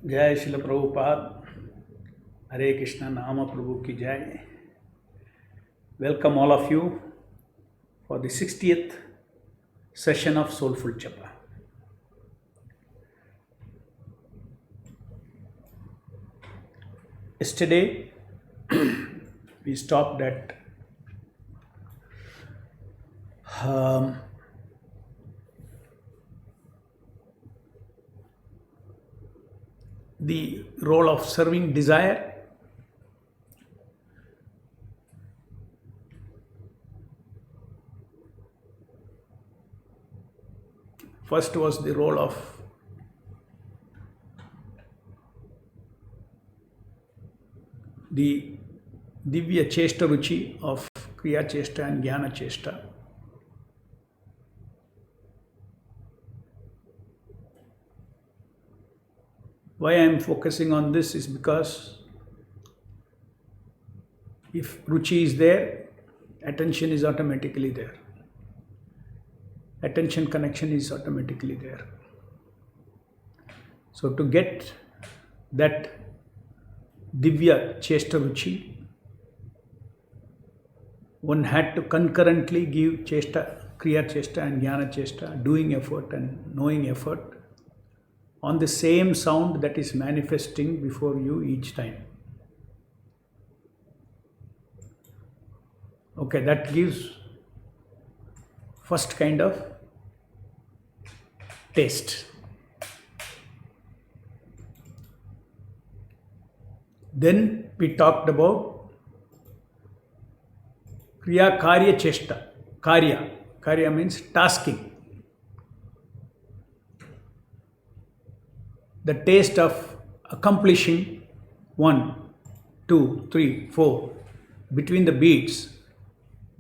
जय शिल प्रभुपाद हरे कृष्णा नाम प्रभु की जय. Welcome all of you for the 60th session of Soulful Japa. Yesterday we stopped at the role of serving desire. First was the role of the Divya Cheshta Ruchi of Kriya Cheshta and Jnana Cheshta. Why I am focusing on this is because if Ruchi is there, attention is automatically there. Attention connection is automatically there. So to get that Divya Cheshta Ruchi, one had to concurrently give Cheshta, Kriya Cheshta and Jnana Cheshta, doing effort and knowing effort on the same sound that is manifesting before you each time. Okay, that gives first kind of taste. Then we talked about Kriya Karya Cheshta. Karya means tasking. The taste of accomplishing 1, 2, 3, 4 between the beats,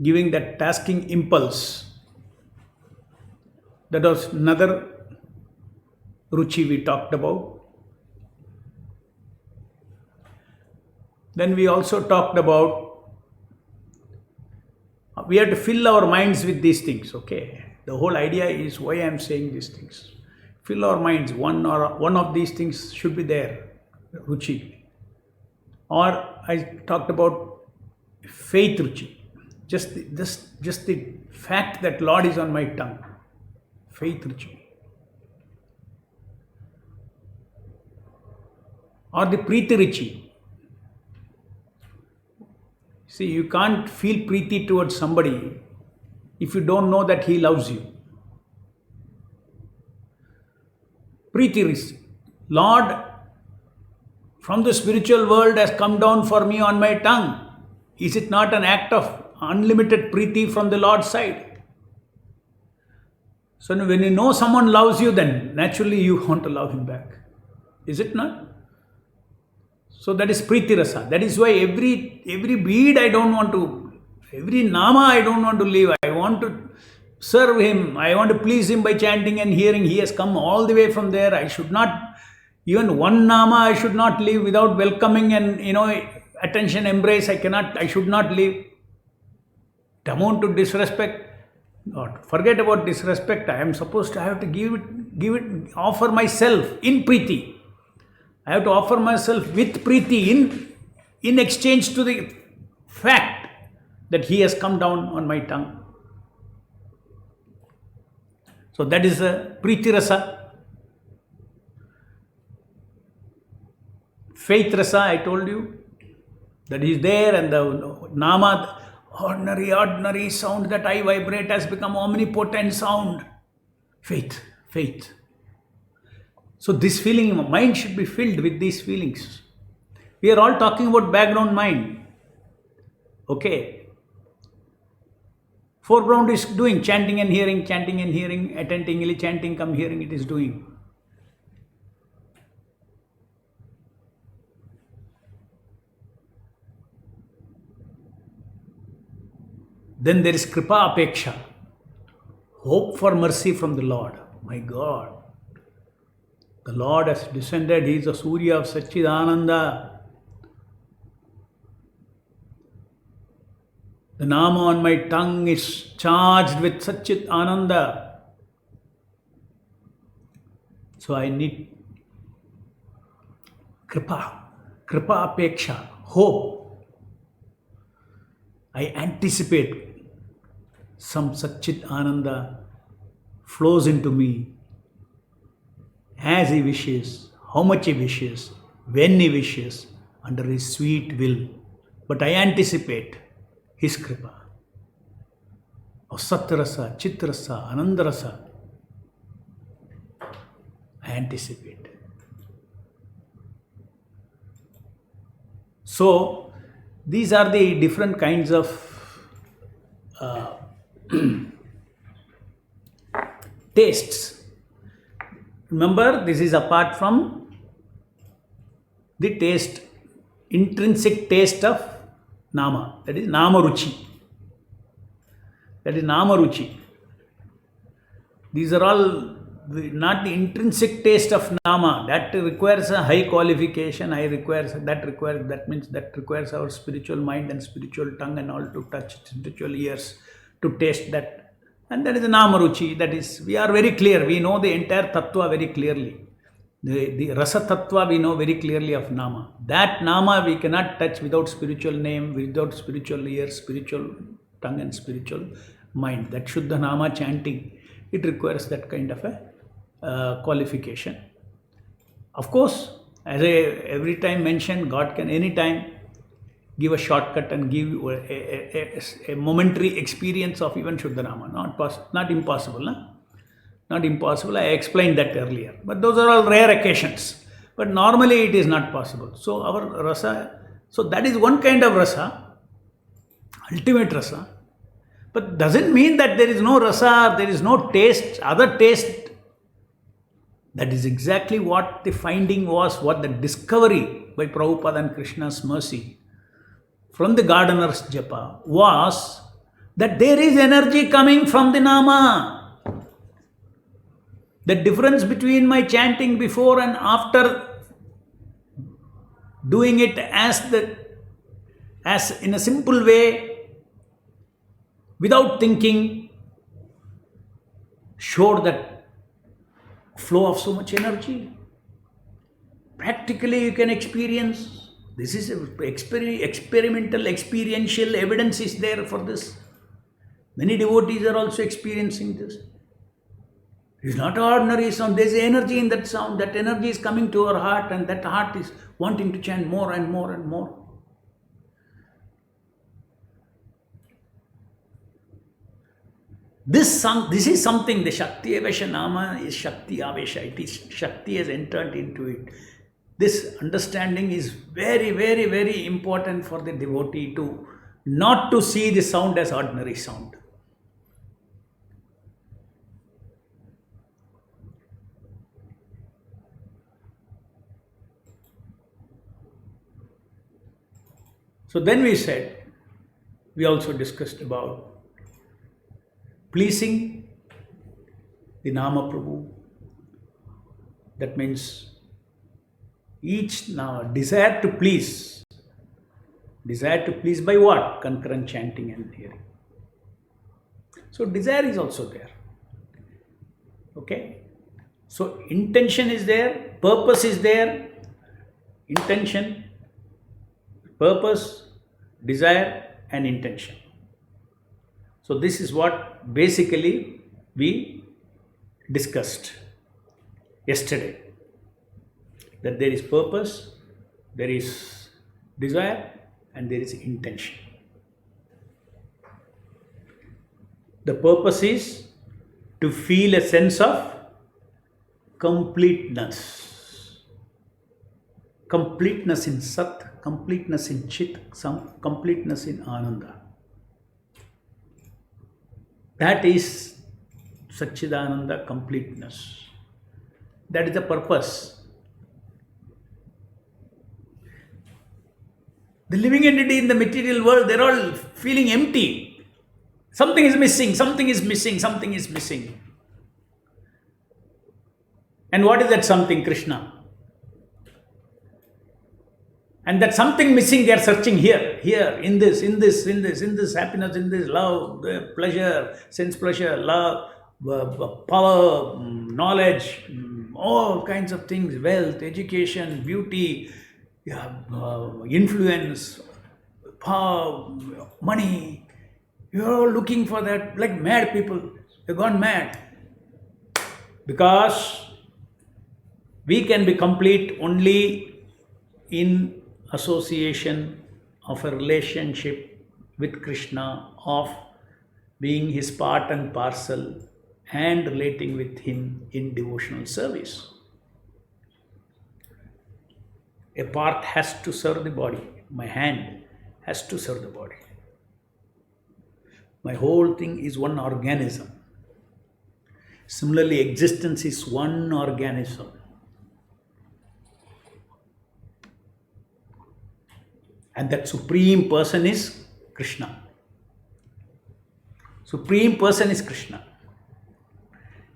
giving that tasking impulse. That was another Ruchi we talked about. Then we also talked about we have to fill our minds with these things, okay? The whole idea is why I am saying these things. Fill our minds, one of these things should be there, Ruchi. Or I talked about faith Ruchi. Just the fact that Lord is on my tongue. Faith Ruchi. Or the Preeti Ruchi. See, you can't feel Preeti towards somebody if you don't know that he loves you. Preeti Ruchi. Lord from the spiritual world has come down for me on my tongue. Is it not an act of unlimited Preeti from the Lord's side? So when you know someone loves you, then naturally you want to love him back. Is it not? So that is Preeti Rasa. That is why every bead I don't want to, every nama I don't want to leave. I want to serve him. I want to please him by chanting and hearing. He has come all the way from there. I should not, even one nama I should not leave without welcoming and, attention, embrace. I should not leave. The amount to disrespect, not forget about disrespect. I am supposed to have to give it, offer myself in Preeti. I have to offer myself with Preeti in exchange to the fact that he has come down on my tongue. So that is a Preeti Rasa. Faith Rasa, I told you, that is there, and the Nama, ordinary sound that I vibrate has become omnipotent sound. Faith. So this feeling, mind should be filled with these feelings. We are all talking about background mind. Okay. Foreground is doing chanting and hearing, attentively chanting, come hearing, it is doing. Then there is Kripa Apeksha, hope for mercy from the Lord. My God, the Lord has descended, He is the Surya of Satchidananda. The Nama on my tongue is charged with Satchit Ananda. So I need Kripa, Kripa Apeksha, hope. I anticipate some Satchit Ananda flows into me as he wishes, how much he wishes, when he wishes, under his sweet will. But I anticipate his Kripa. Of Satrasa, Chitrasa, Anandarasa. I anticipate. So, these are the different kinds of tastes. Remember, this is apart from the taste, intrinsic taste of Nama. That is Nama Ruchi. That is Nama Ruchi. These are all not the intrinsic taste of Nama. That requires a high qualification. That means that requires our spiritual mind and spiritual tongue and all to touch, spiritual ears to taste that. And that is the Nama Ruchi. That is, we are very clear. We know the entire Tattva very clearly. The Rasa Tattva we know very clearly of Nama. That Nama we cannot touch without spiritual name, without spiritual ears, spiritual tongue and spiritual mind. That Shuddha Nama chanting, it requires that kind of a qualification. Of course, as I every time mentioned, God can anytime give a shortcut and give you a momentary experience of even Shuddha Nama. Not impossible. No? Not impossible. I explained that earlier. But those are all rare occasions. But normally it is not possible. So our rasa, so that is one kind of rasa, ultimate rasa. But doesn't mean that there is no rasa, there is no taste, other taste. That is exactly what the finding was, what the discovery by Prabhupada and Krishna's mercy from the gardener's japa was that there is energy coming from the Nama. The difference between my chanting before and after doing it as in a simple way, without thinking, showed that flow of so much energy. Practically you can experience. This is experimental, experiential evidence is there for this. Many devotees are also experiencing this. It's not an ordinary sound. There's energy in that sound. That energy is coming to our heart, and that heart is wanting to chant more and more and more. This is something, the Shakti Avesha Nama is Shakti Avesha. It is Shakti has entered into it. This understanding is very, very, very important for the devotee to not to see the sound as ordinary sound. So then we also discussed about pleasing the Nama Prabhu. That means each Nama, desire to please. Desire to please by what? Concurrent chanting and hearing. So desire is also there. Okay? So intention is there, purpose is there, intention, purpose, desire and intention. So this is what basically we discussed yesterday. That there is purpose, there is desire and there is intention. The purpose is to feel a sense of completeness. Completeness in Sat, completeness in Chit, some completeness in Ananda. That is Satchidananda completeness. That is the purpose. The living entity in the material world, they're all feeling empty. Something is missing, something is missing, something is missing. And what is that something? Krishna. And that something missing, they are searching here, in this happiness, in this love, pleasure, sense pleasure, love, power, knowledge, all kinds of things, wealth, education, beauty, yeah, influence, power, money. You're all looking for that like mad people. You've gone mad. Because we can be complete only in association of a relationship with Krishna, of being his part and parcel and relating with him in devotional service. A part has to serve the body. My hand has to serve the body. My whole thing is one organism. Similarly, existence is one organism. And that Supreme Person is Krishna. Supreme Person is Krishna.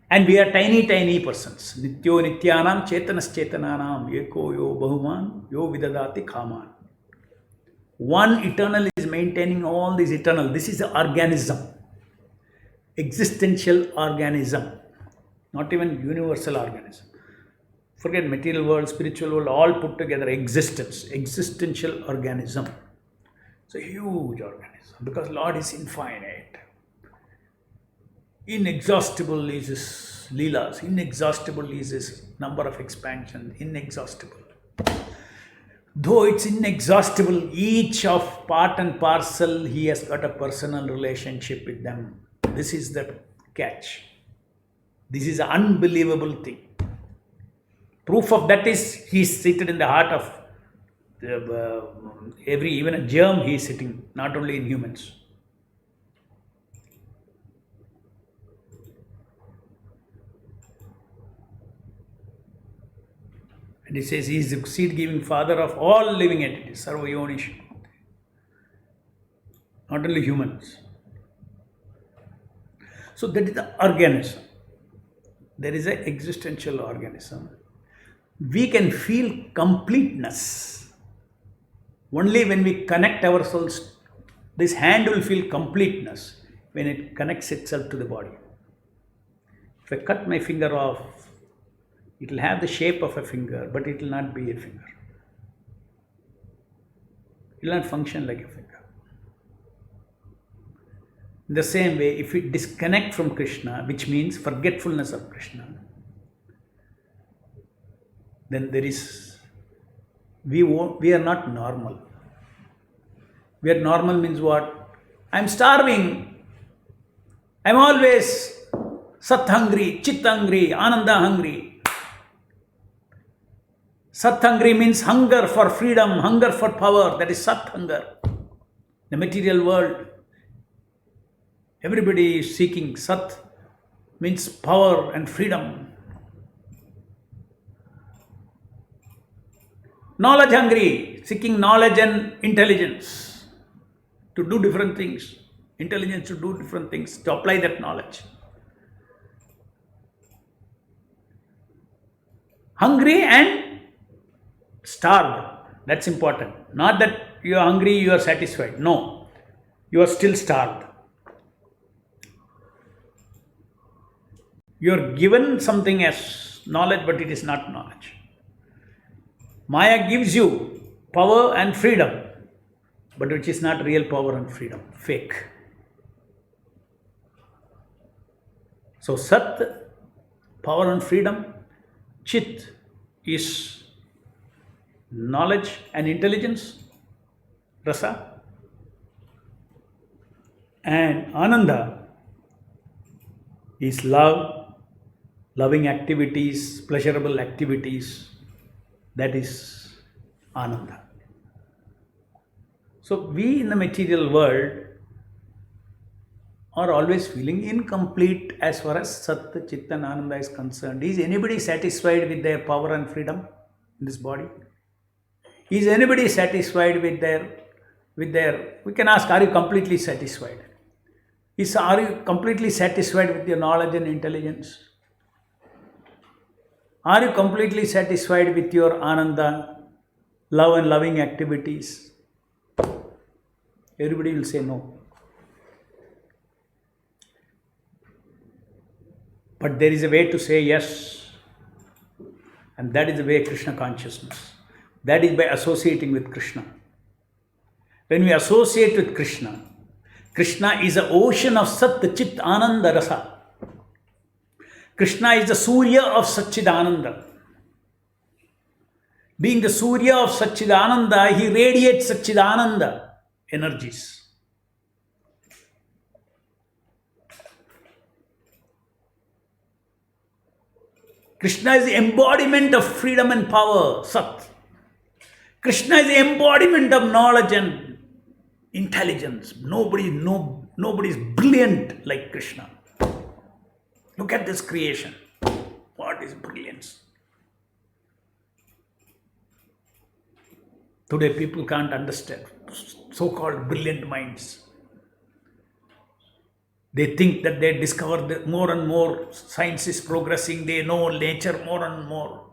And we are tiny, tiny persons. Nityo Nityanam Chetanas Chetananam Eko Yo Bahuman Yo Vidadati Kaman. One eternal is maintaining all these eternal. This is the organism. Existential organism. Not even universal organism. Forget material world, spiritual world, all put together. Existence. Existential organism. It's a huge organism. Because Lord is infinite. Inexhaustible is his leelas, inexhaustible is his number of expansion, inexhaustible. Though it's inexhaustible, each of part and parcel, he has got a personal relationship with them. This is the catch. This is an unbelievable thing. Proof of that is he is seated in the heart of even a germ he is sitting, not only in humans. And he says he is the seed-giving father of all living entities, Sarva Yonish. Not only humans. So that is the organism. There is an existential organism. We can feel completeness only when we connect ourselves. This hand will feel completeness when it connects itself to the body. If I cut my finger off, it will have the shape of a finger, but it will not be a finger. It will not function like a finger. In the same way, if we disconnect from Krishna, which means forgetfulness of Krishna, then there is, we are not normal. We are normal means what? I'm starving. I'm always Sat hungry, Chit hungry, Ananda hungry. Sat hungry means hunger for freedom, hunger for power. That is Sat hunger. The material world, everybody is seeking. Sat means power and freedom. Knowledge hungry, seeking knowledge and intelligence to do different things. Intelligence to do different things, to apply that knowledge. Hungry and starved. That's important. Not that you are hungry, you are satisfied. No, you are still starved. You are given something as knowledge, but it is not knowledge. Maya gives you power and freedom, but which is not real power and freedom, fake. So Sat, power and freedom. Chit is knowledge and intelligence, rasa. And Ananda is love, loving activities, pleasurable activities. That is Ananda. So we in the material world are always feeling incomplete as far as Sat, Chit and Ananda is concerned. Is anybody satisfied with their power and freedom in this body? Is anybody satisfied with their, we can ask, are you completely satisfied? Are you completely satisfied with your knowledge and intelligence? Are you completely satisfied with your Ananda, love and loving activities? Everybody will say no. But there is a way to say yes. And that is the way Krishna consciousness. That is by associating with Krishna. When we associate with Krishna, Krishna is the ocean of Sat Chit Ananda Rasa. Krishna is the Surya of Satchidananda. Being the Surya of Satchidananda, he radiates Satchidananda energies. Krishna is the embodiment of freedom and power, Sat. Krishna is the embodiment of knowledge and intelligence. Nobody is brilliant like Krishna. Look at this creation. What is brilliance? Today people can't understand so-called brilliant minds. They think that they discover that more and more science is progressing, they know nature more and more.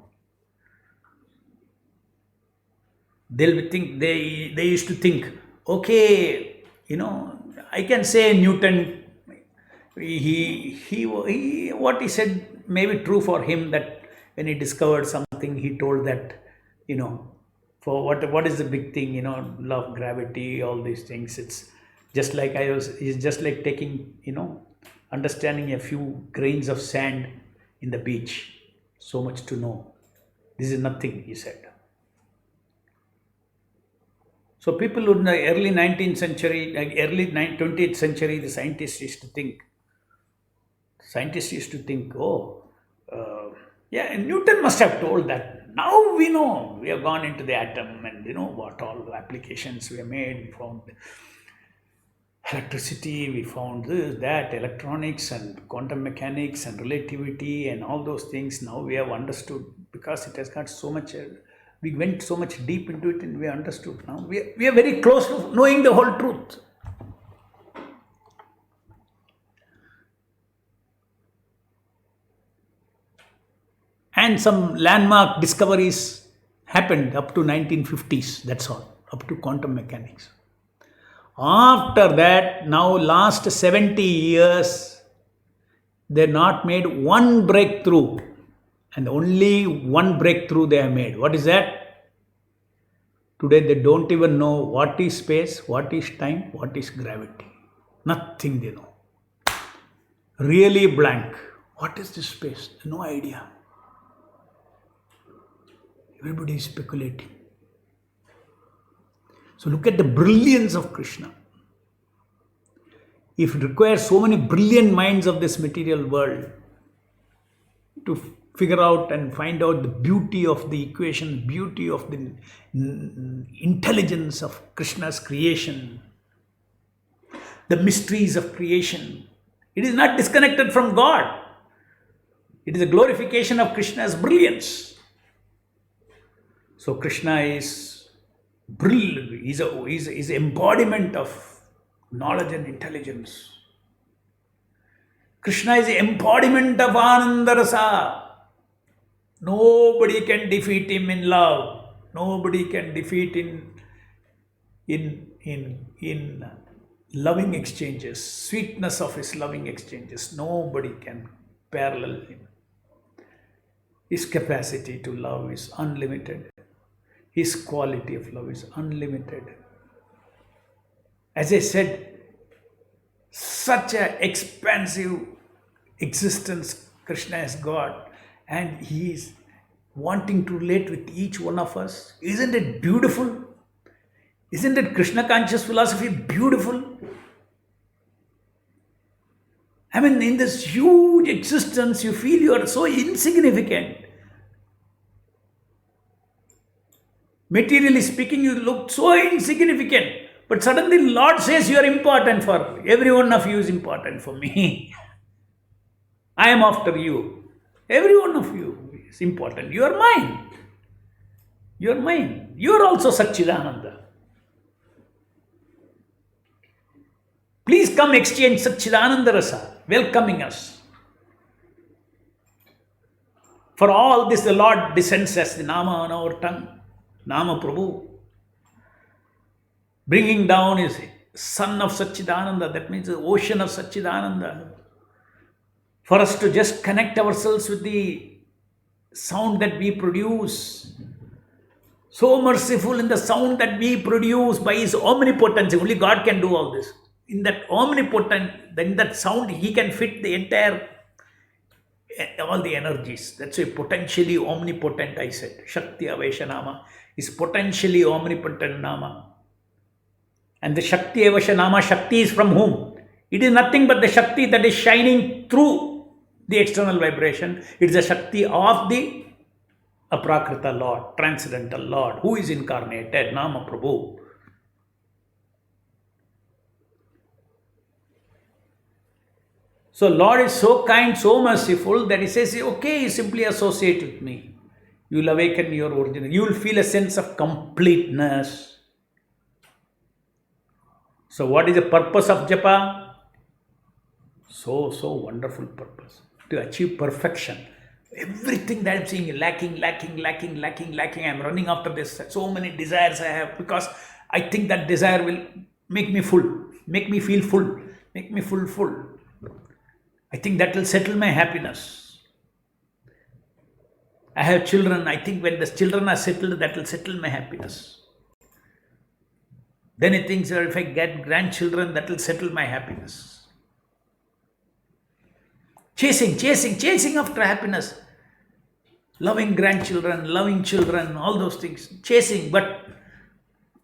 They used to think, okay, I can say Newton, what he said may be true for him, that when he discovered something, he told that, for what is the big thing, law of gravity, all these things. It's just like it's just like taking, understanding a few grains of sand in the beach. So much to know. This is nothing, he said. So people in the early 19th century, early 20th century, the scientists used to think, and Newton must have told that. Now we know, we have gone into the atom and what all applications we have made. We found electricity, we found this, that, electronics and quantum mechanics and relativity and all those things. Now we have understood, because it has got so much, we went so much deep into it and we understood. Now we are very close to knowing the whole truth. And some landmark discoveries happened up to 1950s, that's all, up to quantum mechanics. After that, now last 70 years, they not made one breakthrough, and only one breakthrough they have made. What is that? Today they don't even know what is space, what is time, what is gravity. Nothing they know. Really blank. What is this space? No idea. Everybody is speculating. So look at the brilliance of Krishna. If it requires so many brilliant minds of this material world to figure out and find out the beauty of the equation, beauty of the intelligence of Krishna's creation, the mysteries of creation, it is not disconnected from God. It is a glorification of Krishna's brilliance. So Krishna is brilliant, is an embodiment of knowledge and intelligence. Krishna is the embodiment of Ananda Rasa. Nobody can defeat him in love. Nobody can defeat in loving exchanges, sweetness of his loving exchanges. Nobody can parallel him. His capacity to love is unlimited. His quality of love is unlimited. As I said, such an expansive existence Krishna has got, and he is wanting to relate with each one of us. Isn't it beautiful? Isn't it Krishna conscious philosophy beautiful? I mean, in this huge existence, you feel you are so insignificant. Materially speaking, you look so insignificant. But suddenly Lord says you are important for every one of you is important for me. I am after you. Every one of you is important. You are mine. You are mine. You are also Satchidananda. Please come exchange Satchidananda Rasa, welcoming us. For all this, the Lord descends as the Nama on our tongue. Nama Prabhu, bringing down his son of Satchidananda, that means the ocean of Satchidananda, for us to just connect ourselves with the sound that we produce. So merciful in the sound that we produce by His omnipotency. Only God can do all this. In that omnipotent, in that sound, He can fit the entire, all the energies. That's why potentially omnipotent, I said. Shakti Avesha Nama is potentially omnipotent Nama. And the Shakti Avesha Nama, Shakti is from whom? It is nothing but the Shakti that is shining through the external vibration. It is the Shakti of the Aprakrita Lord, Transcendental Lord, who is incarnated, Nama Prabhu. So Lord is so kind, so merciful that He says, okay, you simply associate with me. You will awaken your original. You will feel a sense of completeness. So what is the purpose of japa? So wonderful purpose. To achieve perfection. Everything that I am seeing lacking. I am running after this. So many desires I have because I think that desire will make me full, make me feel full, make me full. I think that will settle my happiness. I have children. I think when the children are settled, that will settle my happiness. Then he thinks if I get grandchildren, that will settle my happiness. Chasing after happiness. Loving grandchildren, loving children, all those things. Chasing, but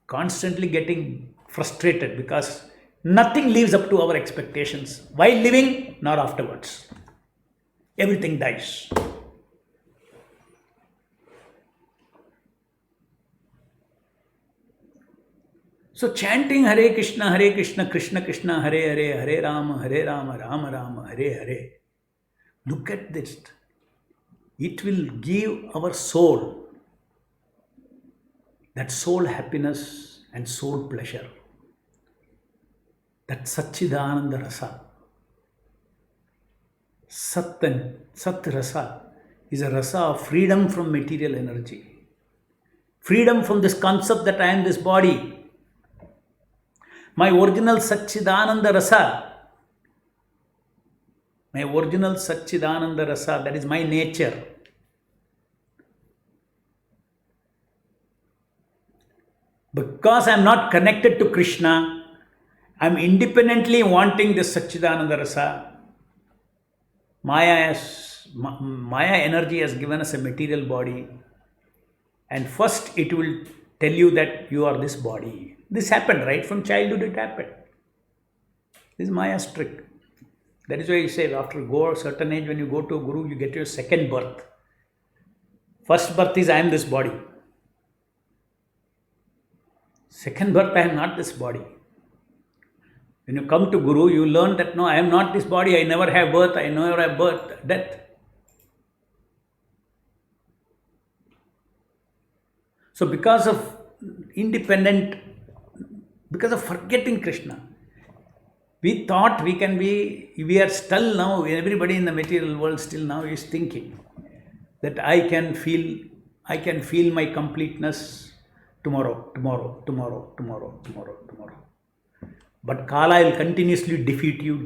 constantly getting frustrated because nothing lives up to our expectations. While living, not afterwards. Everything dies. So chanting Hare Krishna, Krishna Krishna, Hare Hare, Hare Rama, Rama Rama, Hare Hare. Look at this. It will give our soul that soul happiness and soul pleasure. That Satchidananda Rasa. Sat Rasa is a rasa of freedom from material energy. Freedom from this concept that I am this body. My original Satchidananda Rasa. My original Satchidananda Rasa, that is my nature. Because I am not connected to Krishna, I am independently wanting this Satchidananda Rasa. Maya energy has given us a material body. And first it will tell you that you are this body. This happened, right? From childhood it happened. This is Maya's trick. That is why you say after a certain age, when you go to a guru, you get your second birth. First birth is I am this body. Second birth, I am not this body. When you come to Guru, you learn that no, I am not this body, I never have birth, I never have death. So because of forgetting Krishna, we thought we are still now, everybody in the material world still now is thinking that I can feel my completeness tomorrow. But Kala will continuously defeat you.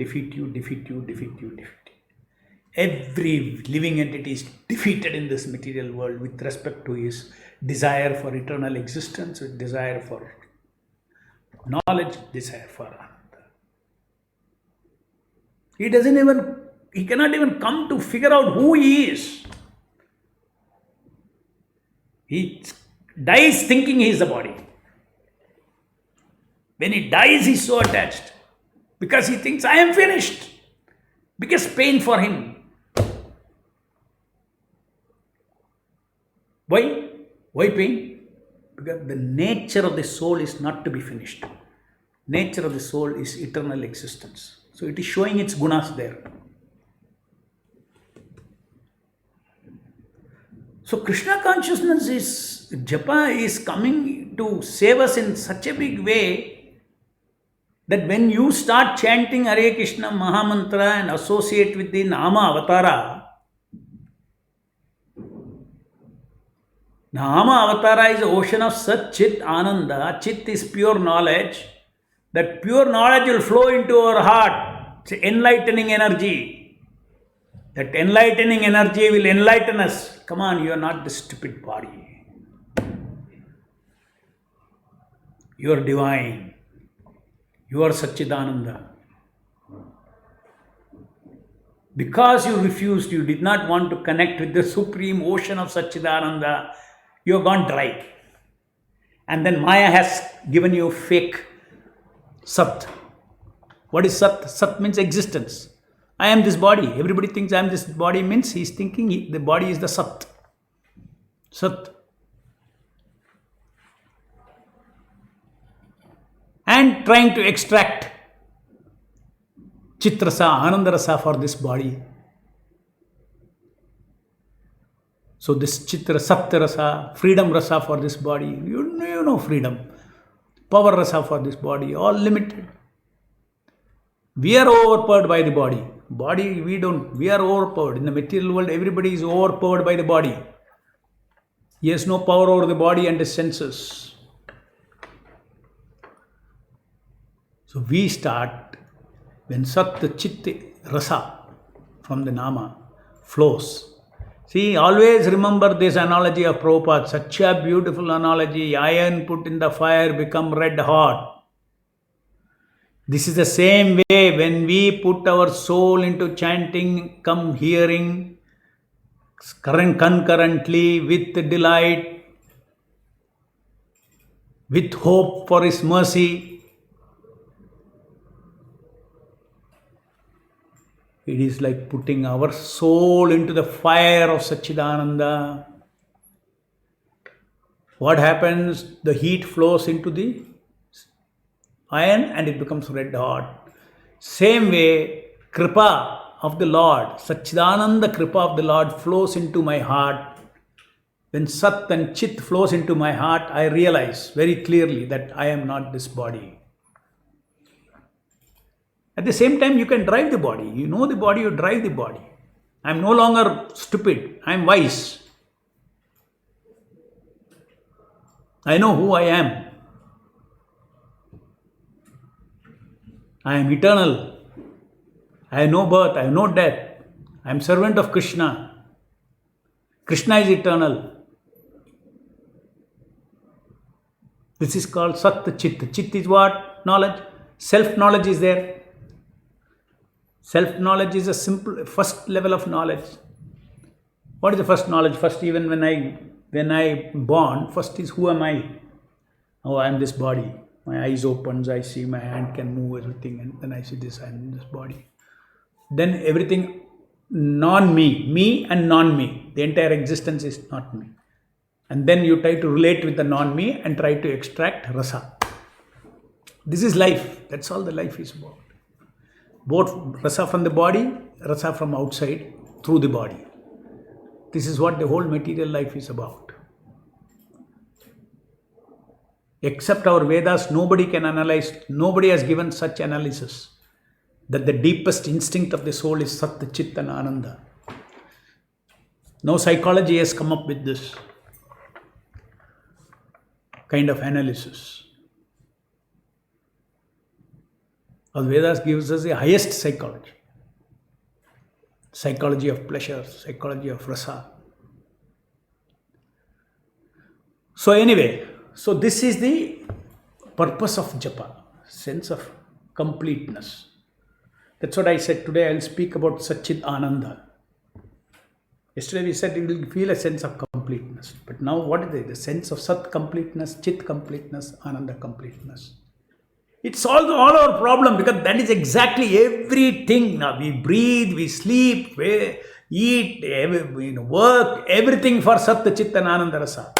Every living entity is defeated in this material world with respect to his desire for eternal existence, with desire for knowledge, desire for Ananda. He cannot even come to figure out who he is. He dies thinking he is the body. When he dies, he is so attached because he thinks, I am finished. Biggest pain for him. Why? Why pain? Because the nature of the soul is not to be finished. Nature of the soul is eternal existence. So it is showing its gunas there. So Krishna consciousness japa is coming to save us in such a big way that when you start chanting Hare Krishna Mahamantra and associate with the Nama Avatara, Nama Avatara is the ocean of Sat Chit Ananda. Chit is pure knowledge. That pure knowledge will flow into our heart. It's enlightening energy. That enlightening energy will enlighten us. Come on, you are not the stupid body. You are divine. You are Satchidananda. Because you refused, you did not want to connect with the supreme ocean of Satchidananda, you have gone dry. And then Maya has given you fake Sat. What is Sat? Sat means existence. I am this body. Everybody thinks I am this body, means he is thinking the body is the Sat. Sat. And trying to extract Chitrasa, Anandarasa for this body. So this Chitra, Satya freedom rasa for this body. You know freedom. Power rasa for this body, all limited. We are overpowered by the body. Body, we are overpowered. In the material world, everybody is overpowered by the body. He has no power over the body and his senses. So we start when Sat Chit Rasa from the Nama flows. See, always remember this analogy of Prabhupada, such a beautiful analogy. Iron put in the fire become red hot. This is the same way when we put our soul into chanting, come hearing, concurrently with delight, with hope for His mercy. It is like putting our soul into the fire of Satchidananda. What happens? The heat flows into the iron and it becomes red hot. Same way, Kripa of the Lord, Satchidananda Kripa of the Lord flows into my heart. When Sat and Chit flows into my heart, I realize very clearly that I am not this body. At the same time, you can drive the body. You know the body, you drive the body. I am no longer stupid. I am wise. I know who I am. I am eternal. I have no birth. I have no death. I am servant of Krishna. Krishna is eternal. This is called Sat Chit. Chit is what? Knowledge. Self-knowledge is there. Self-knowledge is a simple first level of knowledge. What is the first knowledge? First, even when I born, first is who am I? Oh, I am this body. My eyes opens, I see my hand can move, everything, and then I see this, I am this body. Then everything non-me, me and non-me. The entire existence is not me. And then you try to relate with the non-me and try to extract rasa. This is life. That's all the life is about. Both rasa from the body, rasa from outside, through the body. This is what the whole material life is about. Except our Vedas, nobody can analyze, nobody has given such analysis that the deepest instinct of the soul is Sat, Chit and Ananda. No psychology has come up with this kind of analysis. Our Vedas gives us the highest psychology. Psychology of pleasure, psychology of rasa. So anyway, so this is the purpose of japa, sense of completeness. That's what I said today. I'll speak about Satchit Ananda. Yesterday we said you will feel a sense of completeness. But now what is it? The sense of Sat completeness, Chit completeness, Ananda completeness. It solves all our problem because that is exactly everything. Now we breathe, we sleep, we eat, work, everything for Sat, Chit and Ananda Rasa.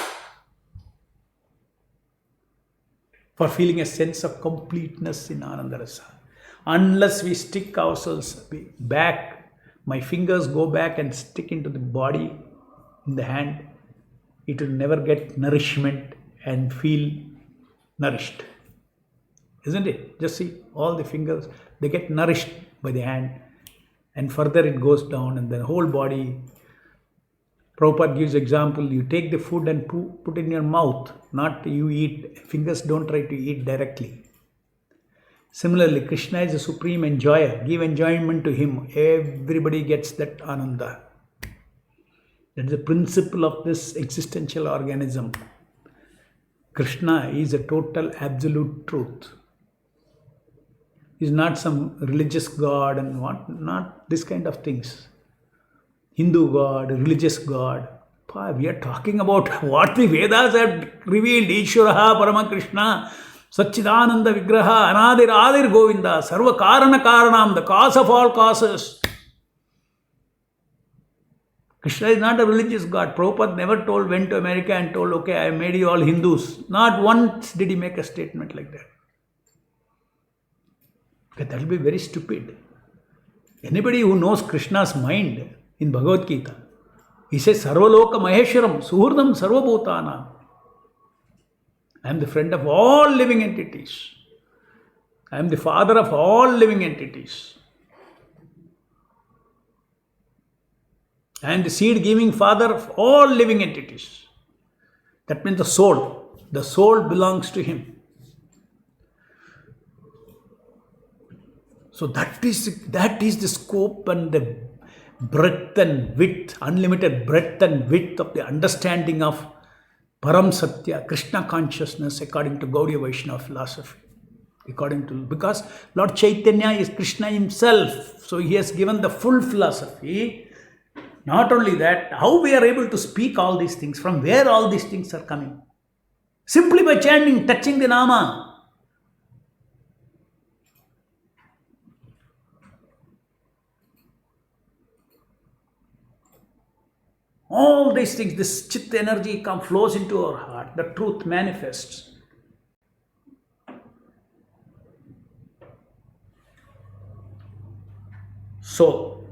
For feeling a sense of completeness in Ananda Rasa. Unless we stick ourselves back, my fingers go back and stick into the body, in the hand, it will never get nourishment and feel nourished. Isn't it? Just see, all the fingers, they get nourished by the hand and further it goes down and the whole body. Prabhupada gives example, you take the food and put in your mouth, not you eat. Fingers don't try to eat directly. Similarly, Krishna is the supreme enjoyer. Give enjoyment to him. Everybody gets that ananda. That is the principle of this existential organism. Krishna is a total absolute truth. He is not some religious god and what, not this kind of things. Hindu god, religious god. We are talking about what the Vedas have revealed. Ishwaraha Paramakrishna, Satchidananda Vigraha, Anadir Adir Govinda, Sarva Karana Karanam, the cause of all causes. Krishna is not a religious god. Prabhupada never went to America and told, okay, I made you all Hindus. Not once did he make a statement like that. Okay, that will be very stupid. Anybody who knows Krishna's mind in Bhagavad Gita, he says, Sarvaloka Maheshwaram, Suhurdam Sarvabhutana. I am the friend of all living entities. I am the father of all living entities. I am the seed-giving father of all living entities. That means the soul. The soul belongs to him. So that is the scope and the breadth and width, unlimited breadth and width of the understanding of Param Satya, Krishna consciousness according to Gaudiya Vaishnava philosophy. Because Lord Chaitanya is Krishna himself. So he has given the full philosophy. Not only that, how we are able to speak all these things, from where all these things are coming? Simply by chanting, touching the Nama. All these things, this Chitta energy flows into our heart. The truth manifests. So,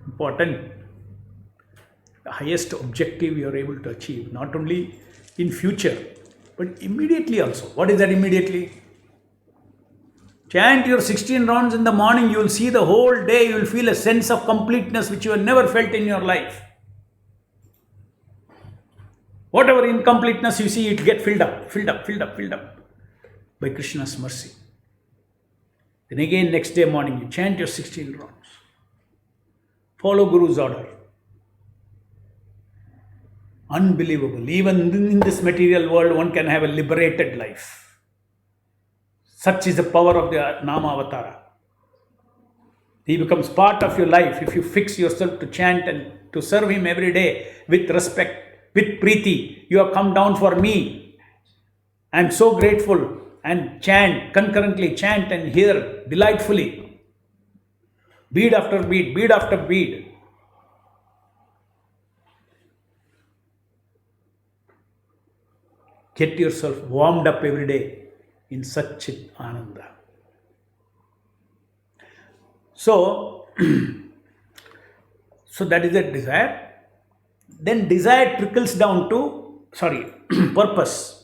important. The highest objective you are able to achieve, not only in future, but immediately also. What is that immediately? Chant your 16 rounds in the morning, you will see the whole day, you will feel a sense of completeness which you have never felt in your life. Whatever incompleteness you see, it get filled up by Krishna's mercy. Then again, next day morning, you chant your 16 rounds. Follow Guru's order. Unbelievable. Even in this material world, one can have a liberated life. Such is the power of the Nama Avatara. He becomes part of your life if you fix yourself to chant and to serve him every day with respect, with preeti. You have come down for me. I am so grateful. And chant, concurrently chant and hear delightfully. Bead after bead, bead after bead. Get yourself warmed up every day in Satchit Ananda. So that is a desire. Then desire trickles down to, purpose.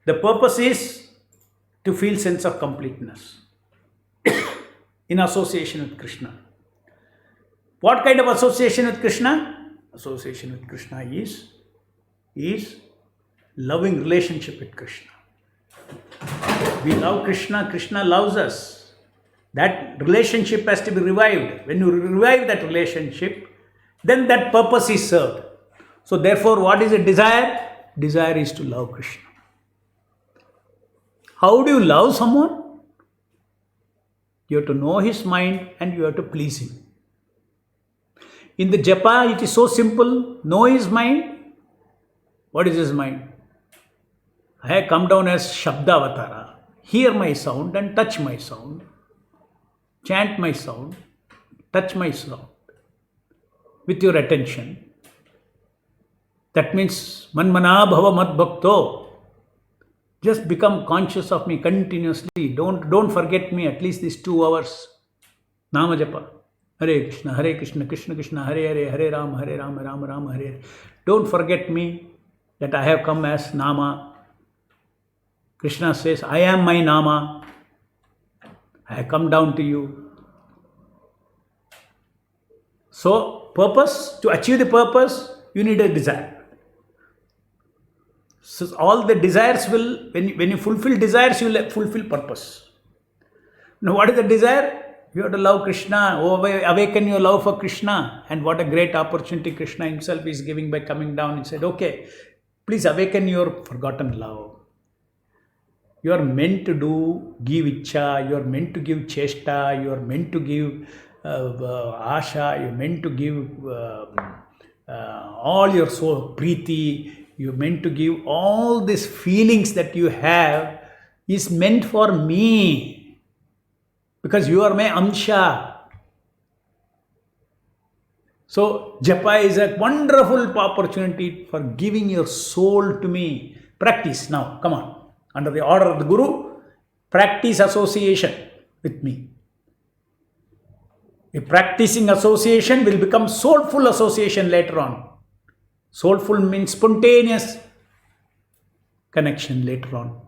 The purpose is to feel sense of completeness in association with Krishna. What kind of association with Krishna? Association with Krishna is loving relationship with Krishna. We love Krishna, Krishna loves us. That relationship has to be revived. When you revive that relationship, then that purpose is served. So therefore, what is a desire? Desire is to love Krishna. How do you love someone? You have to know his mind and you have to please him. In the japa, it is so simple. Know his mind. What is his mind? I have come down as Shabda Avatara. Hear my sound and touch my sound. Chant my sound. Touch my sound. With your attention. That means Manmana Bhava Mad Bhakto. Just become conscious of me continuously. Don't forget me at least these 2 hours. Nama Japa. Hare Krishna, Krishna Krishna, Hare Hare, Hare Rama, Rama Rama, Hare Hare. Don't forget me that I have come as Nama. Krishna says, I am my Nama. I have come down to you. So, purpose, to achieve the purpose, you need a desire. So all the desires will, when you fulfill desires, you will fulfill purpose. Now, what is the desire? You have to love Krishna, awaken your love for Krishna. And what a great opportunity Krishna himself is giving by coming down. He said, okay, please awaken your forgotten love. You are meant to give icha, you are meant to give chesta, you are meant to give asha, you are meant to give all your soul, preeti, you are meant to give all these feelings that you have is meant for me. Because you are my amsha. So, japa is a wonderful opportunity for giving your soul to me. Practice now, come on. Under the order of the Guru, practice association with me. A practicing association will become soulful association later on. Soulful means spontaneous connection later on.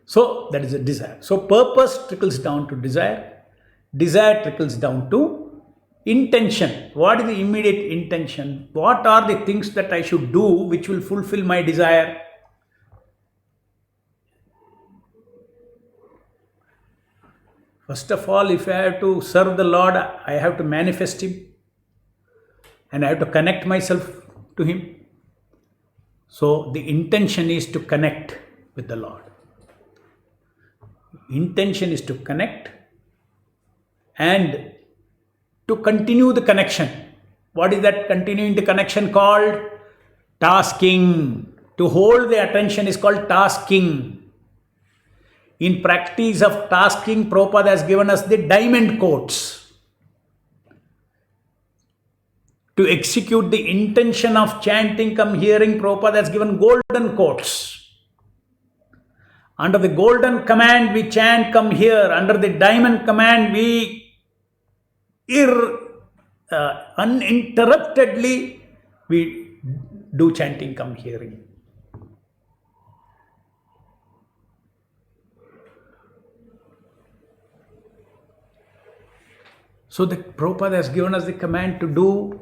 So, that is a desire. So, purpose trickles down to desire. Desire trickles down to intention. What is the immediate intention? What are the things that I should do which will fulfill my desire? First of all, if I have to serve the Lord, I have to manifest Him and I have to connect myself to Him. So, the intention is to connect with the Lord. Intention is to connect and to continue the connection. What is that continuing the connection called? Tasking. To hold the attention is called tasking. In practice of tasking, Prabhupada has given us the diamond codes. To execute the intention of chanting, come hearing, Prabhupada has given golden codes. Under the golden command, we chant, come here. Under the diamond command, we uninterruptedly we do chanting, come hearing. So the Prabhupada has given us the command to do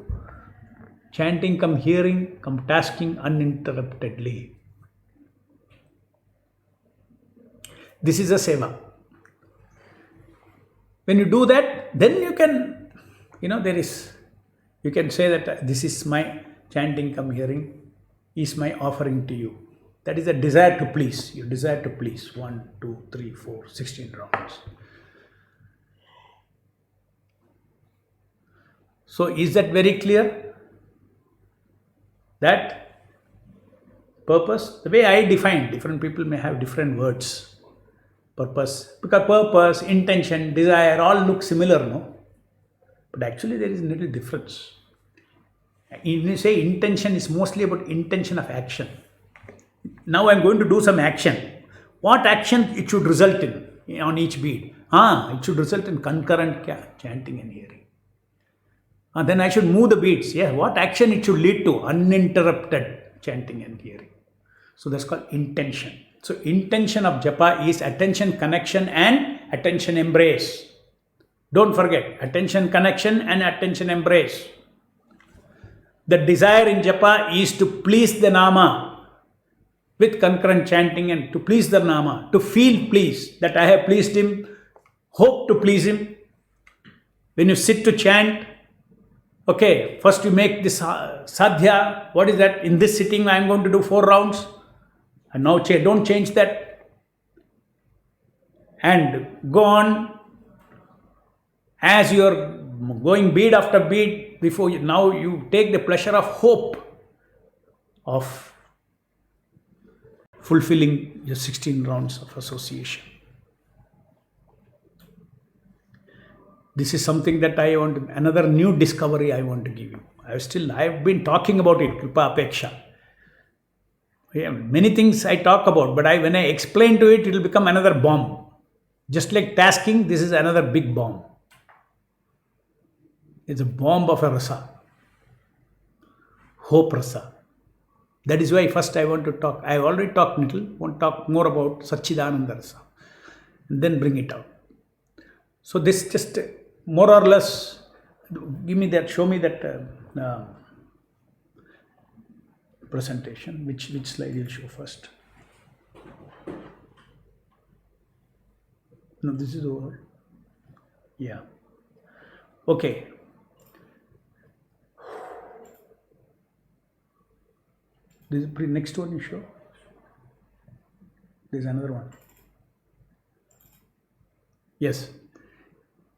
chanting, come hearing, come tasking uninterruptedly. This is a seva. When you do that, then you can, you can say that this is my chanting, come hearing, is my offering to you. That is a desire to please. You desire to please. 1, 2, 3, 4, 16 rounds. So is that very clear? That purpose, the way I define, different people may have different words. Purpose, because purpose, intention, desire all look similar, no? But actually there is a little difference. You say intention is mostly about intention of action. Now I am going to do some action. What action it should result in on each bead? It should result in concurrent chanting and hearing. Then I should move the beads. Yeah, what action it should lead to? Uninterrupted chanting and hearing. So that's called intention. So intention of japa is attention connection and attention embrace. Don't forget, attention connection and attention embrace. The desire in japa is to please the nama with concurrent chanting and to please the nama, to feel pleased that I have pleased him, hope to please him. When you sit to chant, okay, first you make this sadhya. What is that? In this sitting I am going to do 4 rounds. And now don't change that. And go on as you are going bead after bead. Now you take the pleasure of hope of fulfilling your 16 rounds of association. This is something that I want, another new discovery I want to give you. I've been talking about it, Kripa Apeksha. Yeah, many things I talk about, but when I explain to it, it will become another bomb. Just like tasking, this is another big bomb. It's a bomb of a rasa. Hope rasa. That is why first I want to talk. I already talked little, want to talk more about Satchidananda rasa. And then bring it out. So this just more or less, show me that presentation. Which slide will show first? No, this is over. Yeah. Okay. This is next one you show. There's another one. Yes.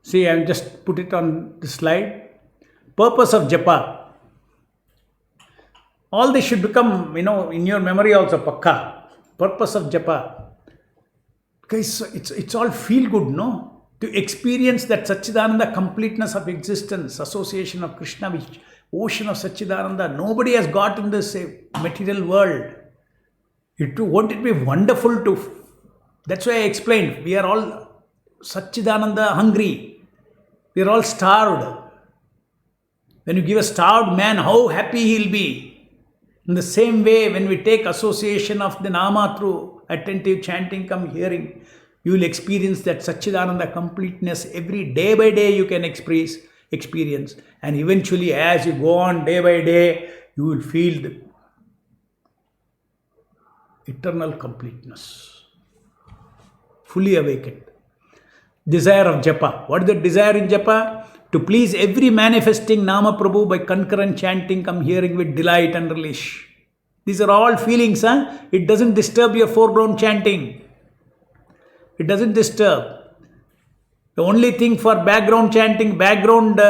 See, I'll just put it on the slide. Purpose of japa. All this should become, in your memory also, pakka. Purpose of japa. Because it's all feel good, no? To experience that Satchidananda completeness of existence, association of Krishna, which ocean of Satchidananda, nobody has got in this material world. Won't it be wonderful to? That's why I explained. We are all Satchidananda hungry. We are all starved. When you give a starved man, how happy he'll be. In the same way, when we take association of the Nama through attentive chanting, come hearing, you will experience that Satchidananda completeness every day by day you can experience. And eventually, as you go on day by day, you will feel the eternal completeness. Fully awakened. Desire of japa. What is the desire in japa? To please every manifesting Nama Prabhu by concurrent chanting, come hearing with delight and relish. These are all feelings, huh? It doesn't disturb your foreground chanting. It doesn't disturb. The only thing for background chanting, background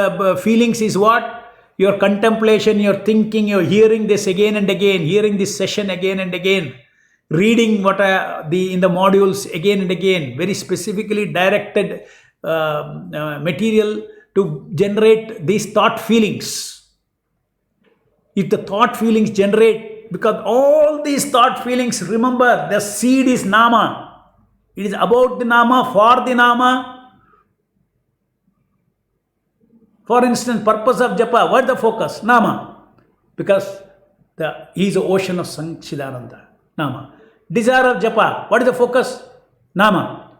feelings is what? Your contemplation, your thinking, your hearing this again and again, hearing this session again and again, reading what in the modules again and again, very specifically directed material to generate these thought feelings. If the thought feelings generate, because all these thought feelings, remember, the seed is Nama. It is about the Nama, for the Nama. For instance, purpose of japa, what is the focus? Nama. Because he is the ocean of Satchidananda. Nama. Desire of japa, what is the focus? Nama.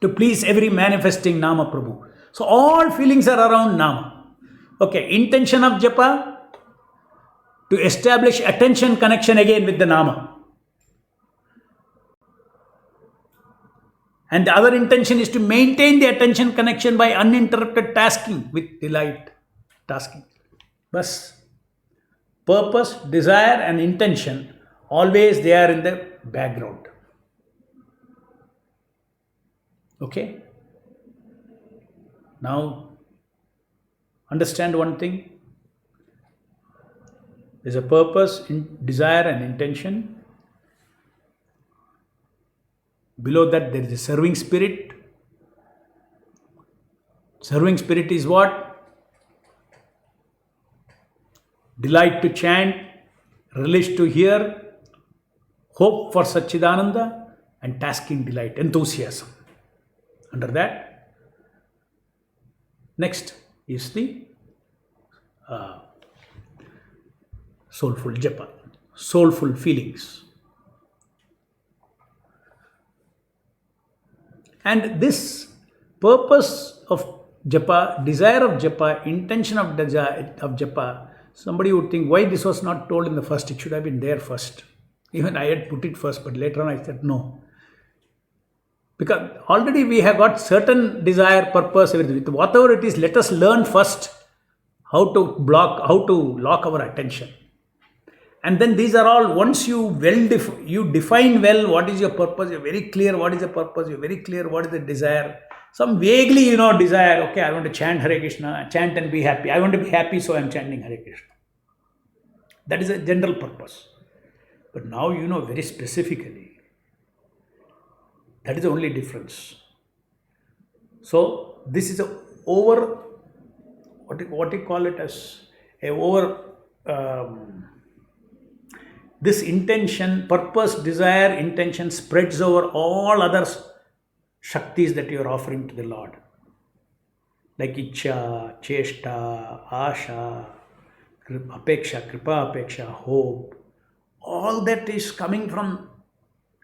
To please every manifesting Nama Prabhu. So all feelings are around Nama. Okay, intention of japa, to establish attention connection again with the Nama. And the other intention is to maintain the attention connection by uninterrupted tasking with delight. Tasking. Bas. Purpose, desire and intention, always they are in the background. Okay? Now, understand one thing. There's a purpose, desire and intention. Below that, there is a serving spirit. Serving spirit is what? Delight to chant, relish to hear, hope for Satchidananda, and tasking delight, enthusiasm. Under that, next is the soulful japa, soulful feelings. And this purpose of japa, desire of japa, intention of japa, somebody would think, why this was not told in the first? It should have been there first. Even I had put it first, but later on I said no. Because already we have got certain desire, purpose, everything. Whatever it is, let us learn first how to lock our attention. And then these are all, once you define well what is your purpose, you're very clear what is the purpose, you're very clear what is the desire. Some vaguely, desire, okay, I want to chant Hare Krishna, chant and be happy. I want to be happy, so I'm chanting Hare Krishna. That is a general purpose. But now you know very specifically. That is the only difference. So this is what you call it as this intention, purpose, desire, intention spreads over all other shaktis that you are offering to the Lord. Like Ichcha, Cheshta, Asha, Apeksha, Kripa Apeksha, hope. All that is coming from,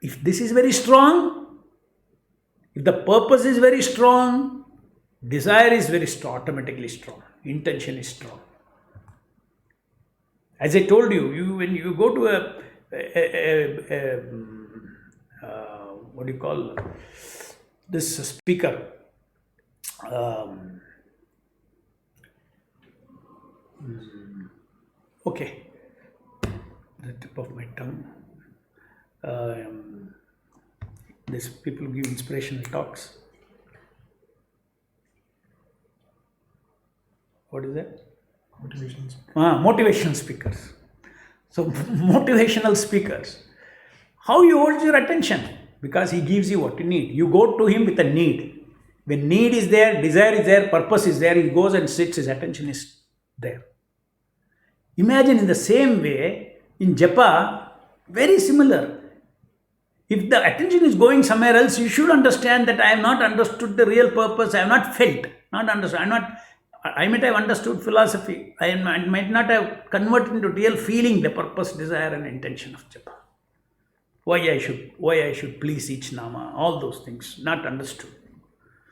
if this is very strong, if the purpose is very strong, desire is very strong, automatically strong, intention is strong. As I told you, when you go to this speaker, um, okay, the tip of my tongue. These people give inspirational talks. What is that? Motivational speakers. So motivational speakers. How he holds your attention? Because he gives you what you need. You go to him with a need. When need is there, desire is there, purpose is there, he goes and sits, his attention is there. Imagine in the same way, in japa, very similar. If the attention is going somewhere else, you should understand that I have not understood the real purpose, I have not felt, not understood. I might have understood philosophy, I might not have converted into real feeling the purpose, desire and intention of japa. Why I should please each nama, all those things, not understood.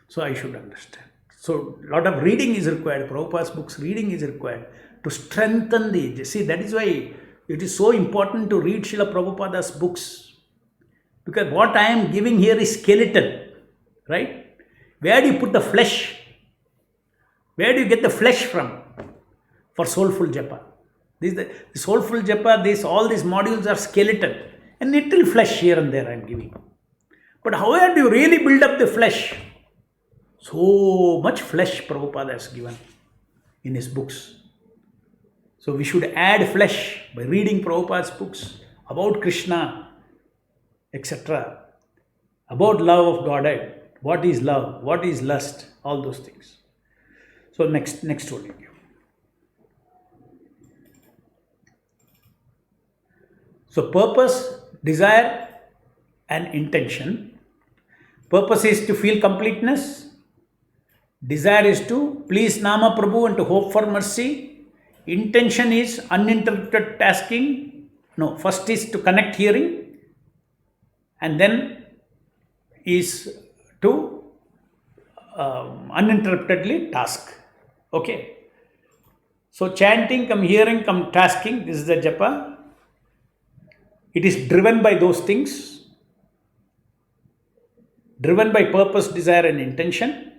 So I should understand. So a lot of reading is required, Prabhupada's books reading is required to strengthen the, see that is why it is so important to read Srila Prabhupada's books. Because what I am giving here is skeleton, right? Where do you put the flesh? Where do you get the flesh from? For soulful japa. The soulful japa, all these modules are skeleton. And little flesh here and there I am giving. But however do you really build up the flesh? So much flesh Prabhupada has given in his books. So we should add flesh by reading Prabhupada's books about Krishna, etc. About love of Godhead. What is love? What is lust? All those things. So next one. So purpose, desire and intention. Purpose is to feel completeness. Desire is to please Nama Prabhu and to hope for mercy. Intention is uninterrupted tasking. No, first is to connect hearing. And then is to uninterruptedly task. Okay. So chanting, come hearing, come tasking. This is the japa. It is driven by those things. Driven by purpose, desire and intention.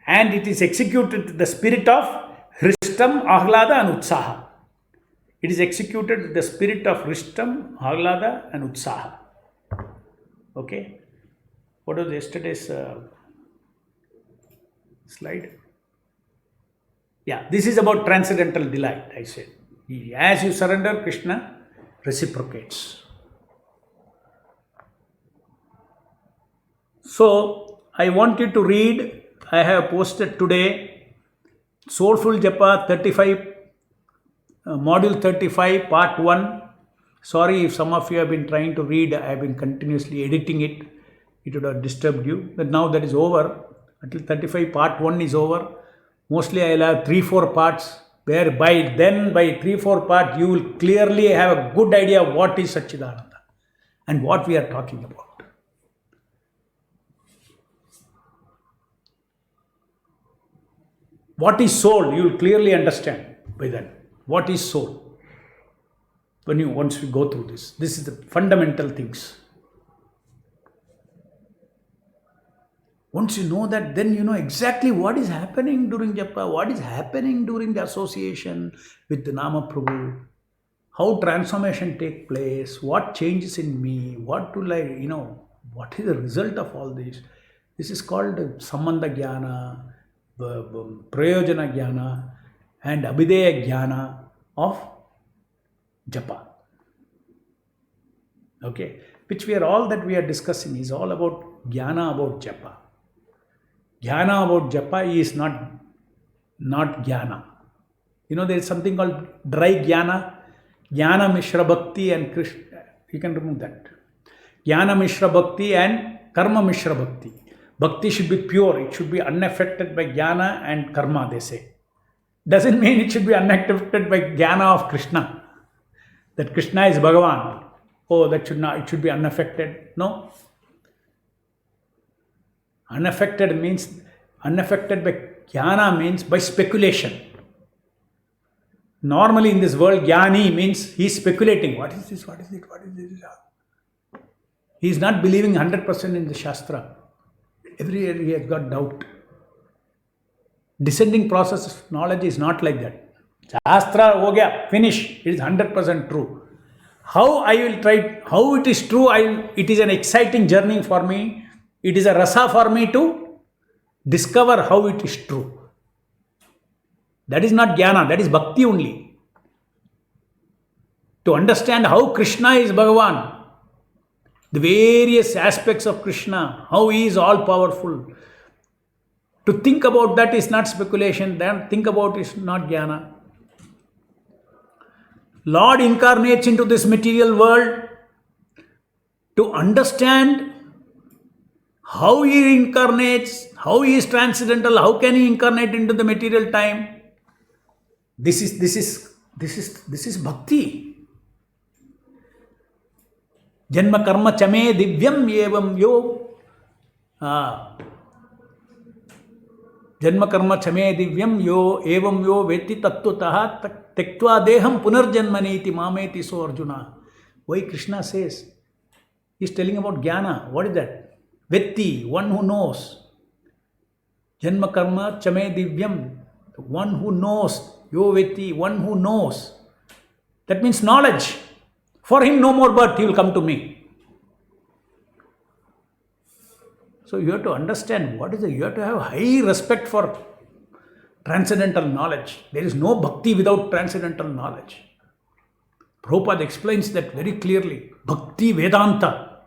And it is executed with the spirit of Hristam, Ahlada and Utsaha. It is executed with the spirit of Hristam, Ahlada and Utsaha. Okay. What was yesterday's slide? Yeah, this is about transcendental delight, I said. As you surrender, Krishna reciprocates. So, I want you to read, I have posted today, Soulful Japa 35, Module 35, Part 1. Sorry if some of you have been trying to read, I have been continuously editing it. It would have disturbed you. But now that is over. Until 35, Part 1 is over. Mostly I will have 3-4 parts, where by 3-4 parts you will clearly have a good idea of what is Satchidananda and what we are talking about. What is soul? You will clearly understand by then. What is soul? Once we go through this. This is the fundamental things. Once you know that, then you know exactly what is happening during japa, what is happening during the association with the Nama Prabhu, how transformation take place, what changes in me, what is the result of all this. This is called Sambandha Jnana, Prayojana Jnana and Abhideya Jnana of japa. Okay, which we are discussing is all about jnana about japa. Jnana about japa is not jnana. There is something called dry jnana, jnana mishra bhakti and Krishna. You can remove that. Jnana mishra bhakti and karma mishra bhakti. Bhakti should be pure. It should be unaffected by jnana and karma, they say. Doesn't mean it should be unaffected by jnana of Krishna. That Krishna is Bhagavan. Oh, it should be unaffected. No. Unaffected by jnana means by speculation. Normally in this world, jnani means he is speculating. What is this? What is it? What is this? He is not believing 100% in the Shastra. Every year he has got doubt. Descending process of knowledge is not like that. Shastra, ho gaya, finish. It is 100% true. How I will try, how it is true, it is an exciting journey for me. It is a rasa for me to discover how it is true. That is not jnana, that is bhakti only. To understand how Krishna is Bhagavan, the various aspects of Krishna, how he is all powerful. To think about that is not speculation, then think about it is not jnana. Lord incarnates into this material world to understand how he incarnates, how he is transcendental, how can he incarnate into the material time. This is bhakti. Janma karma chame divyam evam yo. Janma karma chame divyam yo evam yo veti tattvataha tektva deham punarjanmaniti mameti so Arjuna. Why Krishna says? He is telling about jnana. What is that? Vetti, one who knows. Janma karma chame divyam, one who knows. Yo vetti, one who knows. That means knowledge. For him, no more birth, he will come to me. So you have to understand what is you have to have high respect for transcendental knowledge. There is no bhakti without transcendental knowledge. Prabhupada explains that very clearly. Bhakti Vedanta.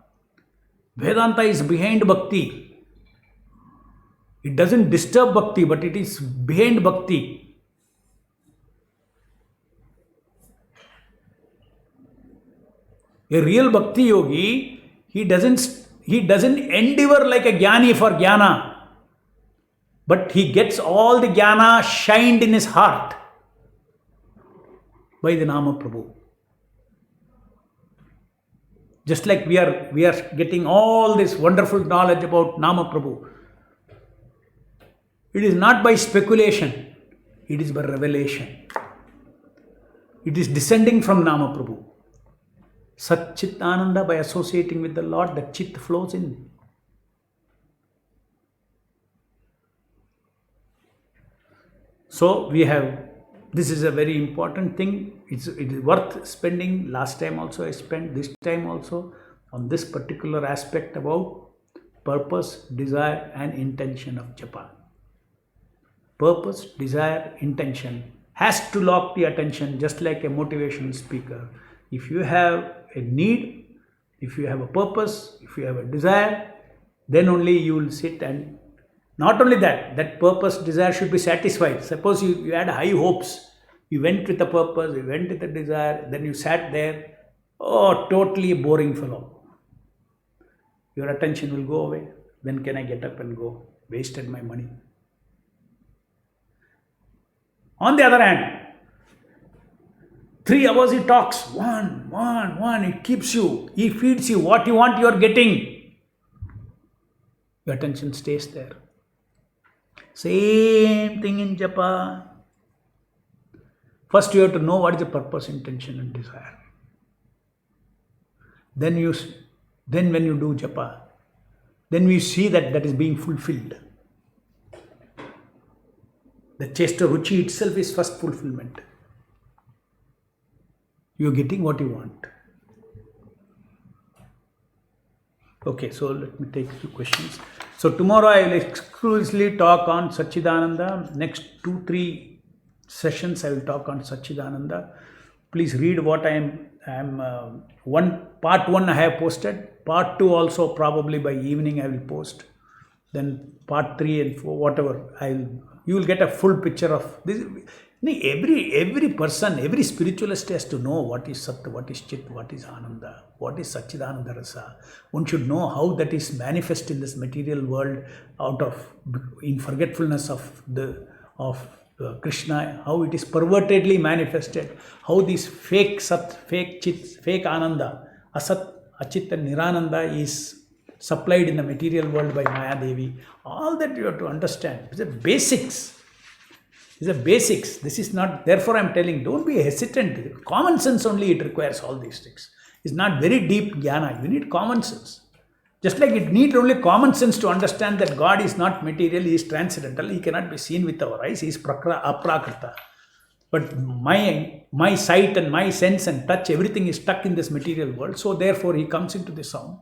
Vedanta is behind bhakti. It doesn't disturb bhakti, but it is behind bhakti. A real bhakti yogi, he doesn't endeavor like a jnani for jnana, but he gets all the jnana shined in his heart by the Nama Prabhu. Just like we are getting all this wonderful knowledge about Nama Prabhu. It is not by speculation, it is by revelation. It is descending from Nama Prabhu. Sat Chit Ananda, by associating with the Lord, the Chit flows in. So this is a very important thing. It is worth spending. Last time also I spent, this time also, on this particular aspect about purpose, desire and intention of japa. Purpose, desire, intention has to lock the attention, just like a motivational speaker. If you have a need, if you have a purpose, if you have a desire, then only you will sit. And not only that purpose, desire should be satisfied. Suppose you had high hopes, you went with a purpose, you went with a desire, then you sat there, totally boring fellow. Your attention will go away. When can I get up and go? Wasted my money. On the other hand, 3 hours he talks, one, it keeps you, he feeds you, what you want you are getting. Your attention stays there. Same thing in japa. First you have to know what is the purpose, intention and desire. Then when you do japa, then we see that is being fulfilled. The chesta ruchi itself is first fulfillment. You are getting what you want. Okay, so let me take a few questions. So tomorrow I will exclusively talk on Satchidananda. Next 2-3 sessions I will talk on Satchidananda. Please read what I am part 1 I have posted. Part 2 also probably by evening I will post. Then part 3 and 4, whatever, you will get a full picture of this. Every person, every spiritualist has to know what is Sat, what is Chit, what is Ananda, what is Satchidananda Rasa. One should know how that is manifest in this material world in forgetfulness of Krishna, how it is pervertedly manifested, how this fake Sat, fake Chit, fake Ananda, Asat, Achit and Nirananda is supplied in the material world by Maya Devi. All that you have to understand. It's the basics. These are basics. This is not, therefore I am telling, don't be hesitant. Common sense only it requires all these things. It's not very deep jnana. You need common sense. Just like it need only common sense to understand that God is not material, He is transcendental, He cannot be seen with our eyes, He is aprakrita. But my sight and my sense and touch, everything is stuck in this material world. So therefore, He comes into the sound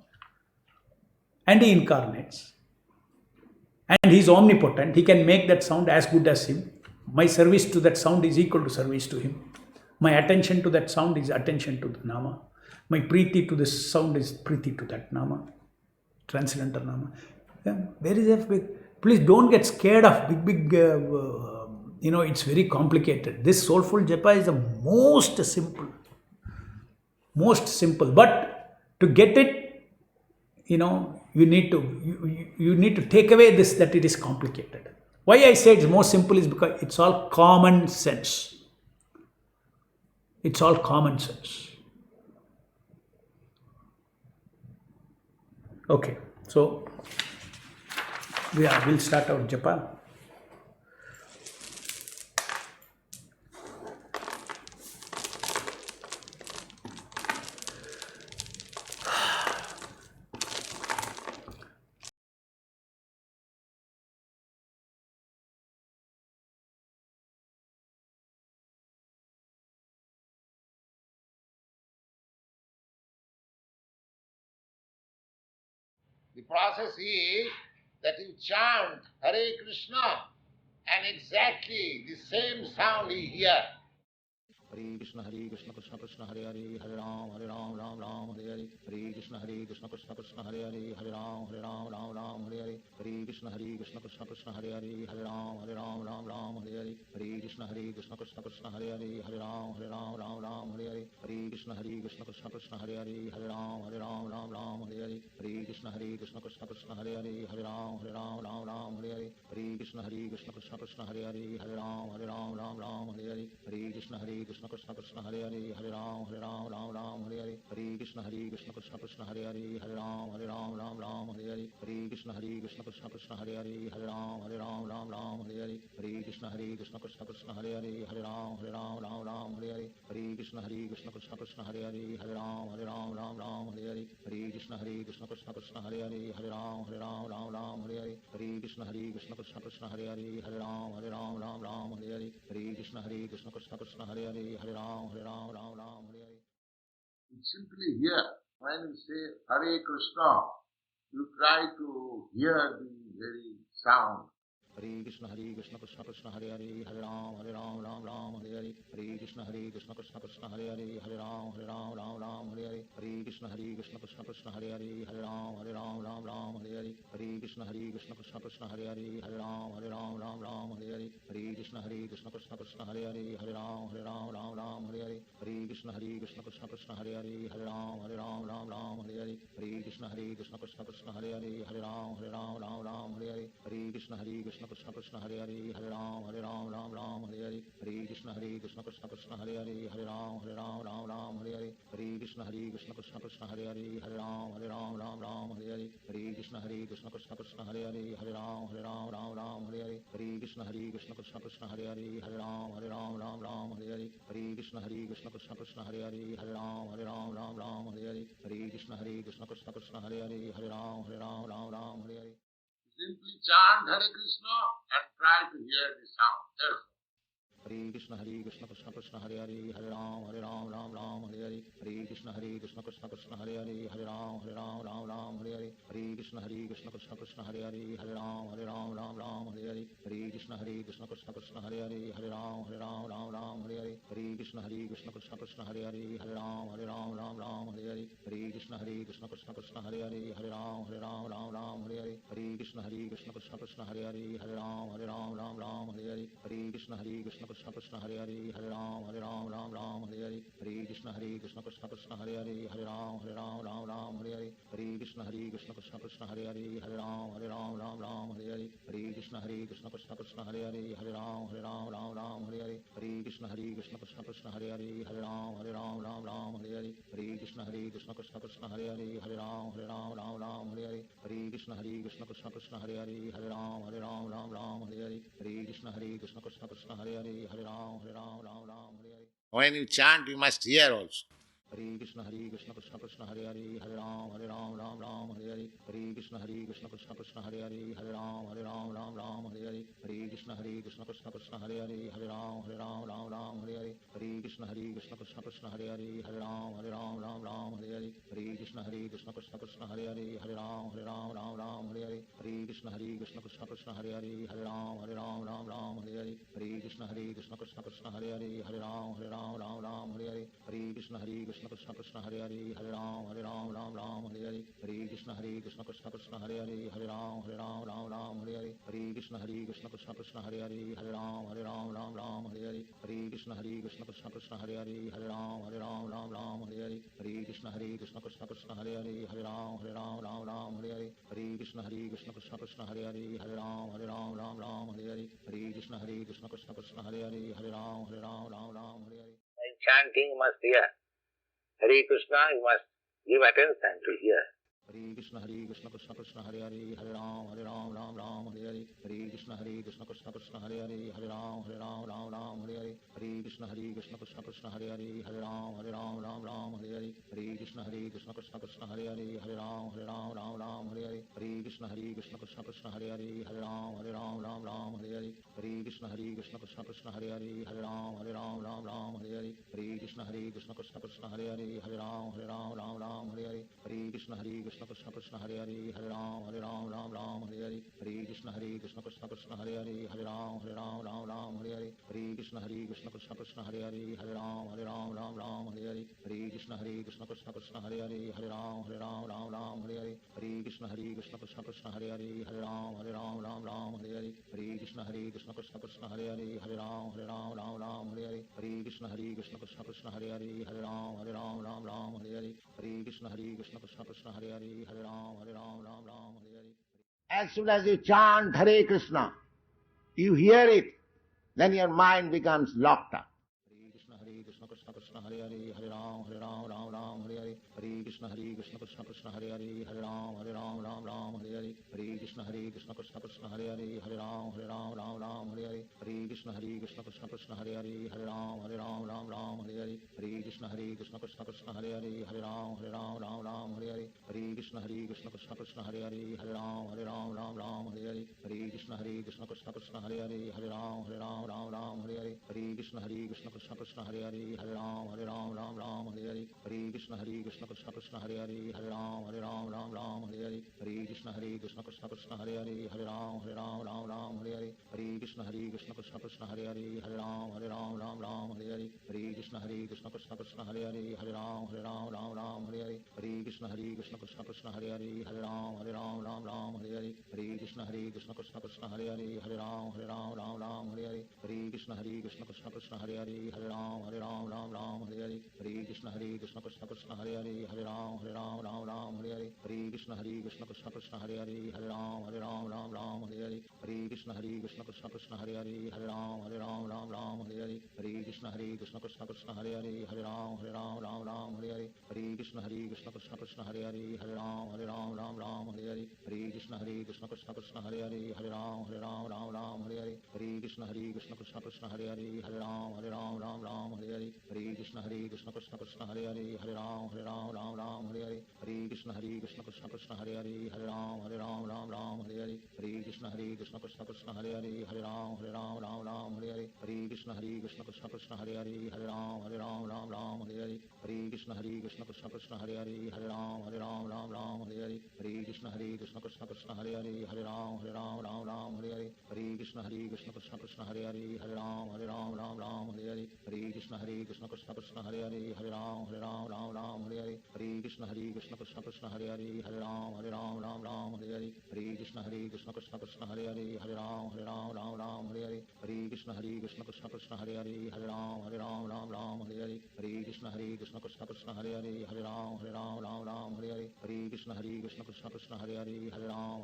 and He incarnates. And He is omnipotent. He can make that sound as good as Him. My service to that sound is equal to service to Him. My attention to that sound is attention to the Nama. My preeti to this sound is preeti to that Nama. Transcendental Nama. Yeah, where is that? Please don't get scared of big, it's very complicated. This soulful japa is the most simple. But to get it, you need to take away this, that it is complicated. Why I say it's more simple is because it's all common sense. It's all common sense. Okay, so we'll start our japa. The process is that you chant Hare Krishna and exactly the same sound you hear. Hare Krishna Krishna Krishna Hare Hare Hare Ram Ram Ram Hare Hare Hare Krishna Krishna Krishna Hare Hare Hare Ram Ram Hare Hare Hare Krishna Krishna Krishna Hare Hare Hare Ram Ram Hare Hare Hare Krishna Krishna Krishna Hare Hare Hare Ram Ram Hare Hare Hare Krishna Krishna Krishna Hare Hare Hare Ram Hare Hare Hare Krishna Krishna Krishna Hare Hare Hare Ram Hare Hare Hare Krishna Krishna Krishna Hare Hare Hare Ram Hare Hare Hare Krishna Krishna Krishna Hare Hare Hare Ram Hare Hare Hare Krishna Krishna Krishna Hare Hare Hare Ram Hare Hare Hare Krishna Krishna Krishna Hare Hare Hare Ram Hare Hare Hare Krishna Krishna Krishna Hare Hare Hare Ram Hare Hare Hare Krishna Krishna Krishna Hare Hare Hare Ram Hare Hare Hare Krishna Krishna Krishna Hare Hare Hare Ram Hare Hare Hare Krishna Krishna Krishna Hare Hare Hare Ram Hare Hare Hare Krishna Krishna Krishna Hare Hare Hare Ram Hare Hare. Simply hear, when you say Hare Krishna, you try to hear the very sound. Hare Krishna Krishna Krishna Hare Hare Hare Ram Ram Hare Hare Hare Krishna Krishna Krishna Hare Hare Hare Ram Hare Hare Hare Krishna Krishna Krishna Hare Hare Hare Ram Hare Hare Hare Krishna Krishna Krishna Hare Hare Hare Ram Hare Hare Hare Krishna Krishna Krishna Hare Hare Hare Ram Hare Hare Hare Krishna Krishna Krishna Hare Hare Hare Ram Hare Hare Hare Krishna Krishna Krishna Hare Hare Hare Ram Hare Hare Hare Krishna Krishna Krishna Hare Hare Hare Ram Hare Hare Hare Krishna Krishna Krishna Hare Hare Hare Ram Hare Hare Hare Krishna Krishna Krishna Hare Hare Hare Ram Hare Hare Hare Krishna Krishna Krishna Hare Hare Hare Ram Hare Hare Hare Krishna Krishna Krishna Hare Hare Hare Ram Hare Hare Hare Krishna Krishna Krishna Hare Hare Hare Ram Hare Hare Hare Krishna Krishna Krishna Hare Hare Hare Ram Hare Hare. Simply chant Hare Krishna and try to hear the sound. Yes. Hare Krishna Krishna Krishna Hare Hare Hare Ram Ram Hare Hare Hare Krishna Krishna Krishna Hare Hare Hare Ram Hare Hare Hare Krishna Krishna Krishna Hare Hare Hare Ram Hare Hare Hare Krishna Krishna Krishna Hare Hare Hare Ram Hare Hare Hare Krishna Krishna Krishna Hare Hare Hare Ram Hare Hare Hare Krishna Krishna Krishna Hare Hare Hare Ram Hare Hare Hare Krishna Krishna Krishna Hare Hare Hare Ram Hare Hare Hare Krishna Krishna Krishna Hare Hare Hare Ram Hare Hare Hare Krishna Krishna Krishna Hare Hare Hare Ram Hare Hare Hare Krishna Krishna Krishna Hare Hare Hare Ram Hare Hare Hare Krishna Krishna Krishna Hare Hare Hare Ram Hare Hare Hare Krishna Krishna Krishna Hare Hare Hare Ram Hare Hare Hare Krishna Krishna Krishna Hare Hare Hare Ram Hare Hare Hare Krishna Krishna Krishna Hare Hare Hare Ram Hare Hare Hare Krishna Krishna Krishna Hare Hare Hare Ram Hare Hare. When you chant, you must hear also. Hare Krishna Krishna Krishna Hare Hare, Hare Ram Ram Ram Hare Hare, Hare Krishna Krishna Krishna Hare Hare, Hare Ram Ram Hare Hare, Hare Krishna Krishna Krishna Hare Hare, Hare Ram Ram Hare Hare, Hare Krishna Krishna Krishna Hare Hare, Hare Ram Ram Hare Hare, Hare Krishna Krishna Krishna Hare Hare, Hare Ram Ram Hare Hare, Hare Krishna Krishna Krishna Hare Hare, Hare Ram Ram Hare Hare, Hare Krishna Krishna Krishna Hare Hare, Hare Ram Hare Hare, Hare Krishna Krishna Krishna Hare Hare, Hare Ram Hare Hare, Hare Krishna Krishna Krishna Hare Hare, Hare Ram Hare Hare, Hare Krishna Krishna Krishna Hare Hare, Hare Ram Hare Hare, Hare Krishna Krishna Krishna Hare Hare, Hare Ram Hare Hare, Hare Krishna Krishna Krishna Hare Hare, Hare Ram Hare Hare, Hare Krishna Krishna Krishna Hare Hare, Hare Ram Hare Hare, Hare Krishna Krishna Krishna Hare Hare, Hare Ram Hare Hare. And chanting you must hear. Hare Krishna, you must give attention to hear. Hare Krishna Krishna Krishna Hare Hare, Hare Ram Ram Hare Hare, Hare Krishna Krishna Krishna Hare Hare, Hare Ram Hare Hare, Hare Krishna Krishna Krishna Hare Hare, Hare Ram Hare Hare, Hare Krishna Krishna Krishna Hare Hare, Hare Ram Hare Hare, Hare Krishna Krishna Krishna Hare Hare, Hare Ram Hare Hare, Hare Krishna Krishna Krishna Hare Hare, Hare Ram Hare Hare, Hare Krishna Krishna Krishna Hare Hare, Hare Ram Hare Hare, Hare Krishna Krishna Krishna Hare Hare, Hare Ram Hare Hare, Hare Krishna Krishna Krishna Hare Hare, Hare Ram Hare Hare, Hare Krishna Krishna Krishna Hare Hare, Hare Ram Hare Hare, Hare Krishna Krishna Krishna Hare Hare, Hare Ram Hare Hare, Hare Krishna Krishna Krishna Hare Hare, Hare Ram Hare Hare, Hare Krishna Krishna Krishna Hare Hare, Hare Ram Hare Hare, Hare Krishna Krishna Krishna Hare Hare, Hare Ram Hare Hare, Hare Krishna Krishna Krishna Hare Hare, Hare Ram Hare Hare. As soon as you chant Hare Krishna, you hear it, then your mind becomes locked up. Hare Krishna Krishna Hare Hare, Hare Ram Hare Hare, Hare Krishna Krishna Krishna Hare Hare, Hare Ram Hare Hare, Hare Krishna Krishna Krishna Hare Hare, Hare Ram Hare Hare, Hare Krishna Krishna Krishna Hare Hare, Hare Ram Hare Hare, Hare Krishna Krishna Krishna Hare Hare, Hare Ram Hare Hare, Hare Krishna Krishna Krishna Hare Hare, Hare Ram Hare Hare, Hare Krishna Krishna Krishna Hare Hare, Hare Ram Hare Hare, Hare Krishna Krishna Krishna Hare Hare, Hare Ram Hare Hare, Hare Krishna Krishna Krishna Hare Hare, Hare Ram Hare Hare, Hare Krishna Krishna Krishna Hare Hare, Hare Ram Hare Hare, Hare Krishna Krishna Krishna Hare Hare, Hare Ram Hare Hare, Hare Krishna Krishna Krishna Hare Hare, Hare Ram Hare Hare, Hare Krishna Krishna Krishna Hare Hare, Hare Ram Hare Hare, Hare Krishna Krishna Krishna Hare Hare, Hare Ram Hare Hare, Hare Krishna Krishna Krishna Hare Hare, Hare Ram Hare Hare, Hare Krishna Krishna Krishna Hare Hare, Hare Ram Hare Hare, Hare Krishna Krishna Krishna Hare Hare, Hare Ram Hare Hare, Hare Krishna Krishna Krishna Hare Hare, Hare Ram Hare Hare, Hare Krishna Krishna Krishna Hare Hare, Hare Ram Hare Hare, Hare Krishna Krishna Krishna Hare Hare, Hare Ram Hare Hare, Hare Krishna Krishna Krishna Hare Hare, Hare Ram Hare Hare, Hare Krishna Krishna Krishna Hare Hare, Hare Ram Hare Hare, Hare Krishna Krishna Krishna Hare Hare, Hare Ram Hare Hare, Hare Krishna Krishna Krishna Hare Hare, Hare Ram Hare Hare, Hare Krishna Krishna Krishna Hare Hare, Hare Ram Hare Hare, Hare Krishna Krishna Krishna Hare Hare, Hare Ram Hare Hare, Hare Krishna Krishna Krishna Hare Hare, Hare Ram Hare Hare, Hare Krishna Krishna Krishna Hare Hare, Hare Ram Hare Hare, Hare Krishna Krishna Krishna Hare Hare, Hare Ram Hare Hare, Hare Krishna Krishna Krishna Hare Hare, Hare Ram Hare Hare, Hare Krishna Krishna Krishna Hare Hare, Hare Ram Hare Hare, Hare Krishna Krishna Krishna Hare Hare, Hare Ram Hare Hare, Hare Krishna Krishna Krishna Hare Hare, Hare Ram Hare Hare, Hare Krishna Krishna Krishna Hare Hare, Hare Ram Hare Hare, Hare Krishna Krishna Krishna Hare Hare, Hare Ram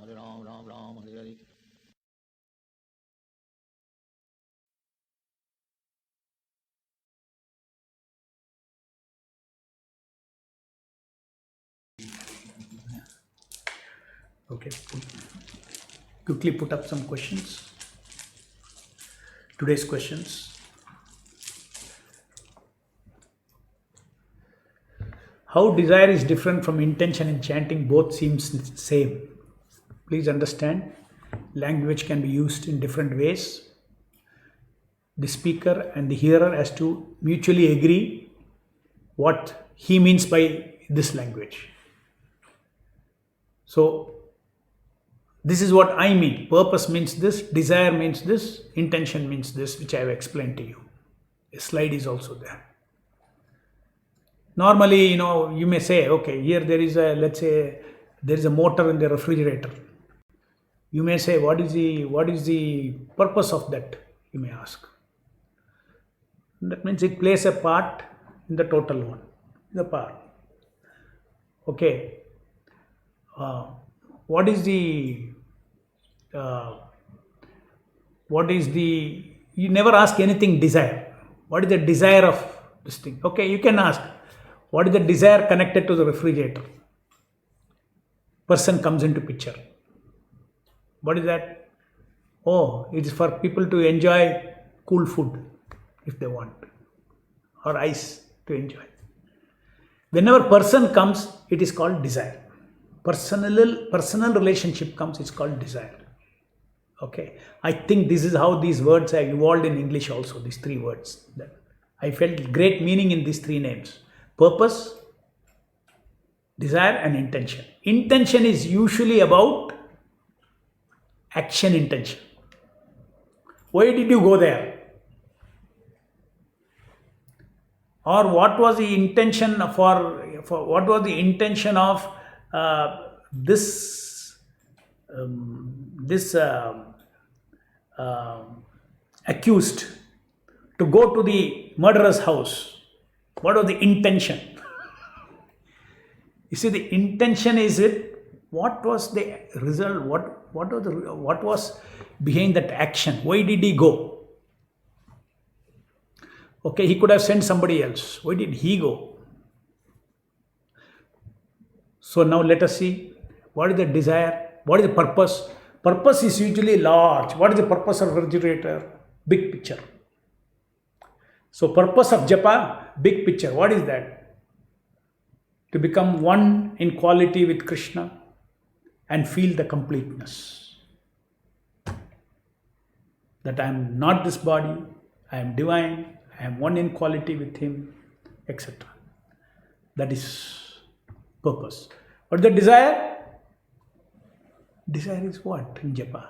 Hare Hare. Okay, quickly put up some questions. Today's questions. How desire is different from intention in chanting, both seems same. Please understand, language can be used in different ways. The speaker and the hearer has to mutually agree what he means by this language. So this is what I mean. Purpose means this, desire means this, intention means this, which I have explained to you. A slide is also there. Normally, you may say, okay, here there is let's say there is a motor in the refrigerator. You may say, what is the purpose of that? You may ask. That means it plays a part in the total one, the part. Okay. What is the you never ask anything desire. What is the desire of this thing? Okay, you can ask, what is the desire connected to the refrigerator? Person comes into picture. What is that? Oh, it is for people to enjoy cool food if they want, or ice to enjoy. Whenever person comes, it is called desire. Personal relationship comes, it's called desire. Okay, I think this is how these words have evolved in English also, these three words. I felt great meaning in these three names: purpose, desire, and intention. Intention is usually about action intention. Why did you go there? Or what was the intention for what was the intention of this accused to go to the murderer's house? What was the intention? You see, the intention is it. What was the result? What was behind that action? Why did he go? Okay, he could have sent somebody else. Why did he go? So now let us see, what is the desire? What is the purpose? Purpose is usually large. What is the purpose of refrigerator? Big picture. So purpose of japa, big picture. What is that? To become one in quality with Krishna and feel the completeness. That I am not this body, I am divine, I am one in quality with him, etc. That is purpose. But the desire? Desire is what in japa?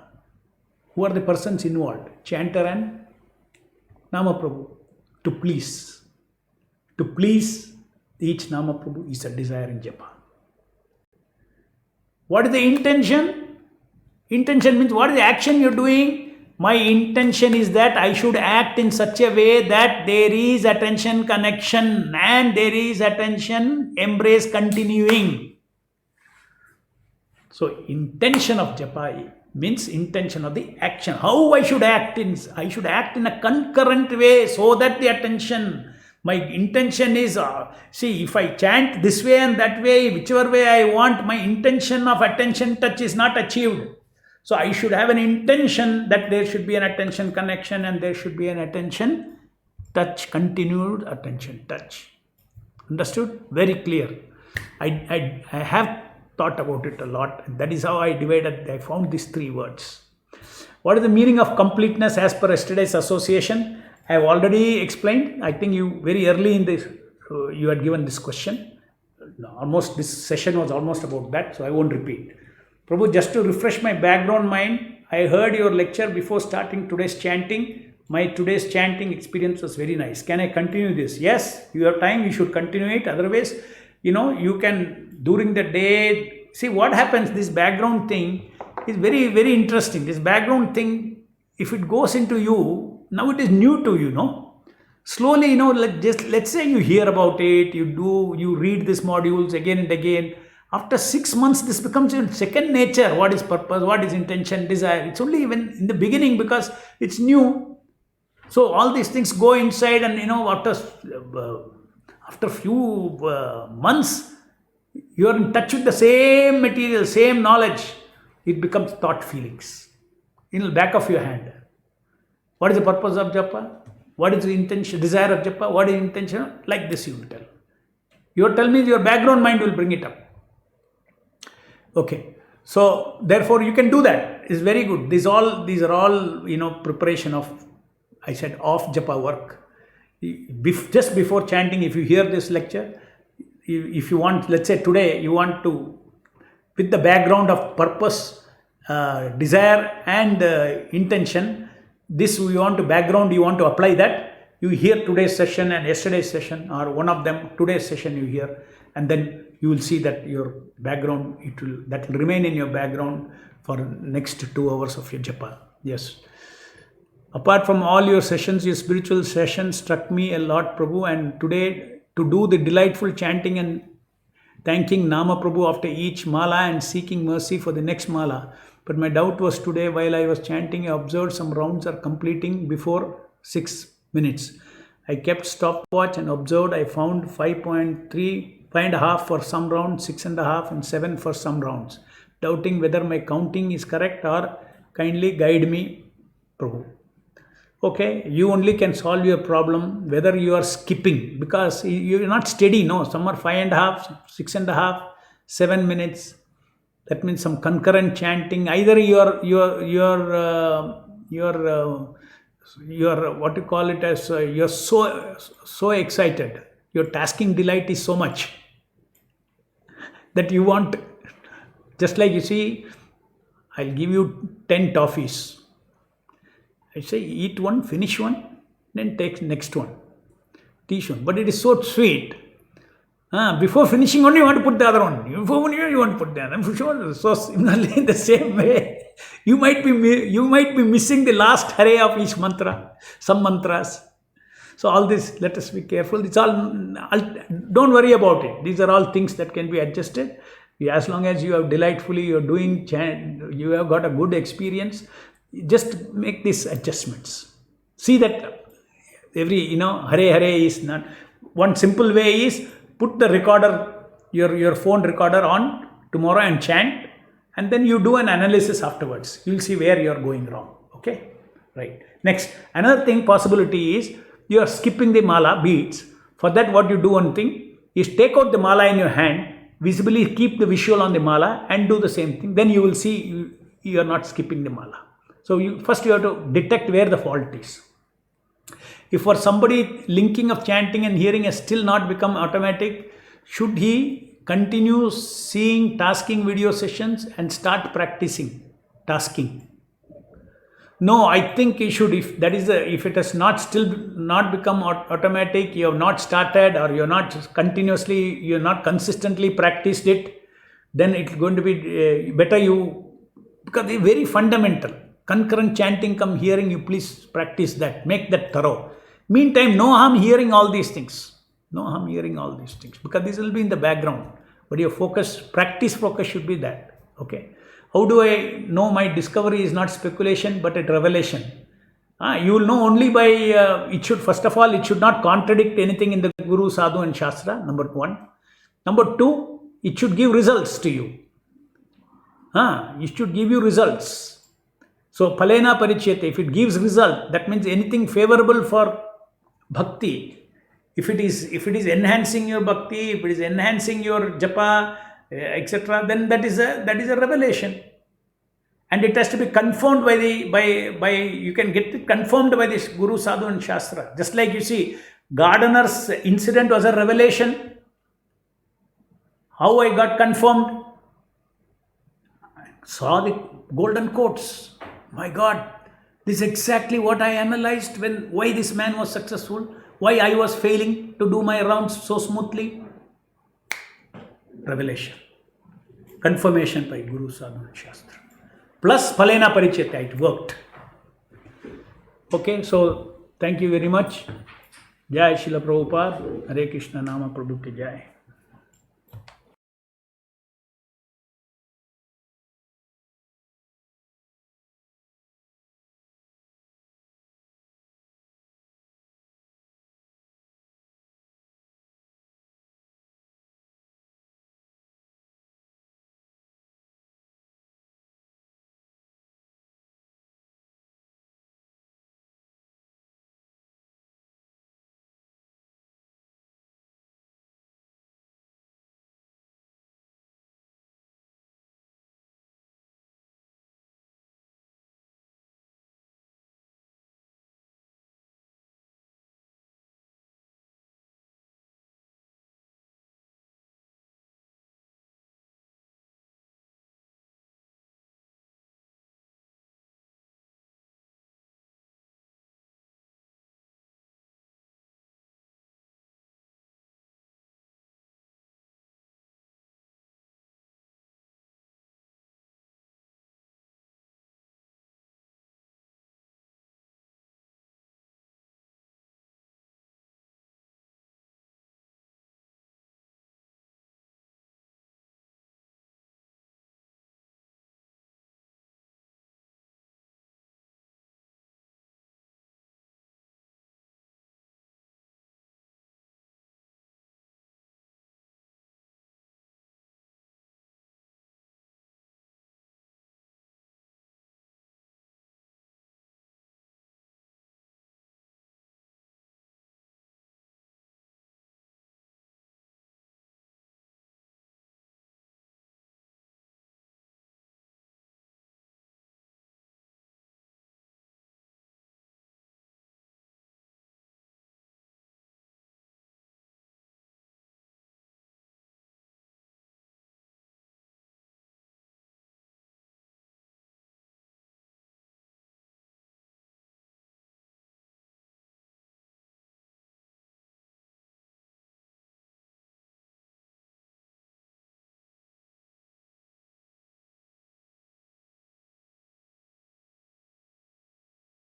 Who are the persons involved? Chanter and Namaprabhu. To please. To please each Namaprabhu is a desire in japa. What is the intention? Intention means what is the action you are doing? My intention is that I should act in such a way that there is attention connection and there is attention embrace continuing. So intention of japa means intention of the action. How I should act I should act in a concurrent way so that the attention, my intention is, see, if I chant this way and that way, whichever way I want, my intention of attention touch is not achieved. So I should have an intention that there should be an attention connection and there should be an attention touch, continued attention touch. Understood? Very clear. I have thought about it a lot. That is how I divided. I found these three words. What is the meaning of completeness as per yesterday's association? I have already explained. I think you very early in this, you had given this question. Almost this session was almost about that, so I won't repeat. Prabhu, just to refresh my background mind, I heard your lecture before starting today's chanting. My today's chanting experience was very nice. Can I continue this? Yes, you have time, you should continue it. Otherwise, you can, during the day, see what happens, this background thing is very, very interesting. This background thing, if it goes into you, now it is new to you, Slowly, let's say you hear about it, you read these modules again and again. After 6 months, this becomes your second nature. What is purpose? What is intention, desire? It's only even in the beginning because it's new. So all these things go inside and, after few months, you are in touch with the same material, same knowledge. It becomes thought feelings in the back of your hand. What is the purpose of japa? What is the intention, desire of japa? What is intention? Like this you will tell. You are telling me your background mind will bring it up. Okay. So therefore you can do that. It's very good. These are all preparation of, I said, off japa work. Just before chanting, if you hear this lecture, if you want, let's say today you want to, with the background of purpose, desire and intention, this you want to apply that. You hear today's session and yesterday's session, or one of them, today's session you hear, and then you will see that your background, that will remain in your background for next 2 hours of your japa. Yes. Apart from all your sessions, your spiritual session struck me a lot, Prabhu, and today to do the delightful chanting and thanking Nama Prabhu after each mala and seeking mercy for the next mala. But my doubt was today while I was chanting, I observed some rounds are completing before 6 minutes. I kept stopwatch and observed. I found 5.3, 5.5 for some rounds, 6.5 and 7 for some rounds. Doubting whether my counting is correct or kindly guide me, Prabhu. Okay, you only can solve your problem whether you are skipping, because you are not steady. No, some are 5.5, 6.5, 7 minutes. That means some concurrent chanting. Either you're what you call it as you're so excited. Your tasking delight is so much that you want, just like you see, I'll give you 10 toffees. I say eat one, finish one, then take next one. Teach one. But it is so sweet. Before finishing one, you want to put the other one. Before one, you want to put the other one. So similarly, in the same way, you might be missing the last hare of each mantra, some mantras. So all this, let us be careful. It's all, don't worry about it. These are all things that can be adjusted. As long as you have delightfully, you're doing chant, you have got a good experience, just make these adjustments. See that every, hare hare is not. One simple way is put the recorder, your phone recorder on tomorrow and chant, and then you do an analysis afterwards. You'll see where you're going wrong. Okay? Right. Next, another thing, possibility is you are skipping the mala beads. For that, what you do one thing is take out the mala in your hand, visibly keep the visual on the mala and do the same thing. Then you will see you are not skipping the mala. So first you have to detect where the fault is. If for somebody linking of chanting and hearing has still not become automatic, should he continue seeing tasking video sessions and start practicing tasking? No, I think you should. If it has not become automatic, you have not started, or you're not consistently practiced it, then it's going to be better because they're very fundamental. Concurrent chanting come hearing, you please practice that. Make that thorough. Meantime, no harm hearing all these things. No harm hearing all these things, because this will be in the background. But your practice focus should be that. Okay. How do I know my discovery is not speculation but a revelation? You will know only by, first of all, it should not contradict anything in the Guru, Sadhu and Shastra, number 1. Number 2, it should give results to you. It should give you results. So, Phalena Parichyate, if it gives result, that means anything favorable for bhakti. If it is enhancing your bhakti, if it is enhancing your japa, etc., then that is a revelation, and it has to be confirmed by you can get it confirmed by this Guru, Sadhu and Shastra. Just like you see, gardener's incident was a revelation. How I got confirmed? I saw the golden coats. My God, this is exactly what I analyzed why this man was successful, why I was failing to do my rounds so smoothly. Revelation, confirmation by Guru, Sadhu and Shastra. Plus Phalena Parichyate, it worked. Okay, so thank you very much. Jai Srila Prabhupada. Hare Krishna Nama Prabhu ki Jai.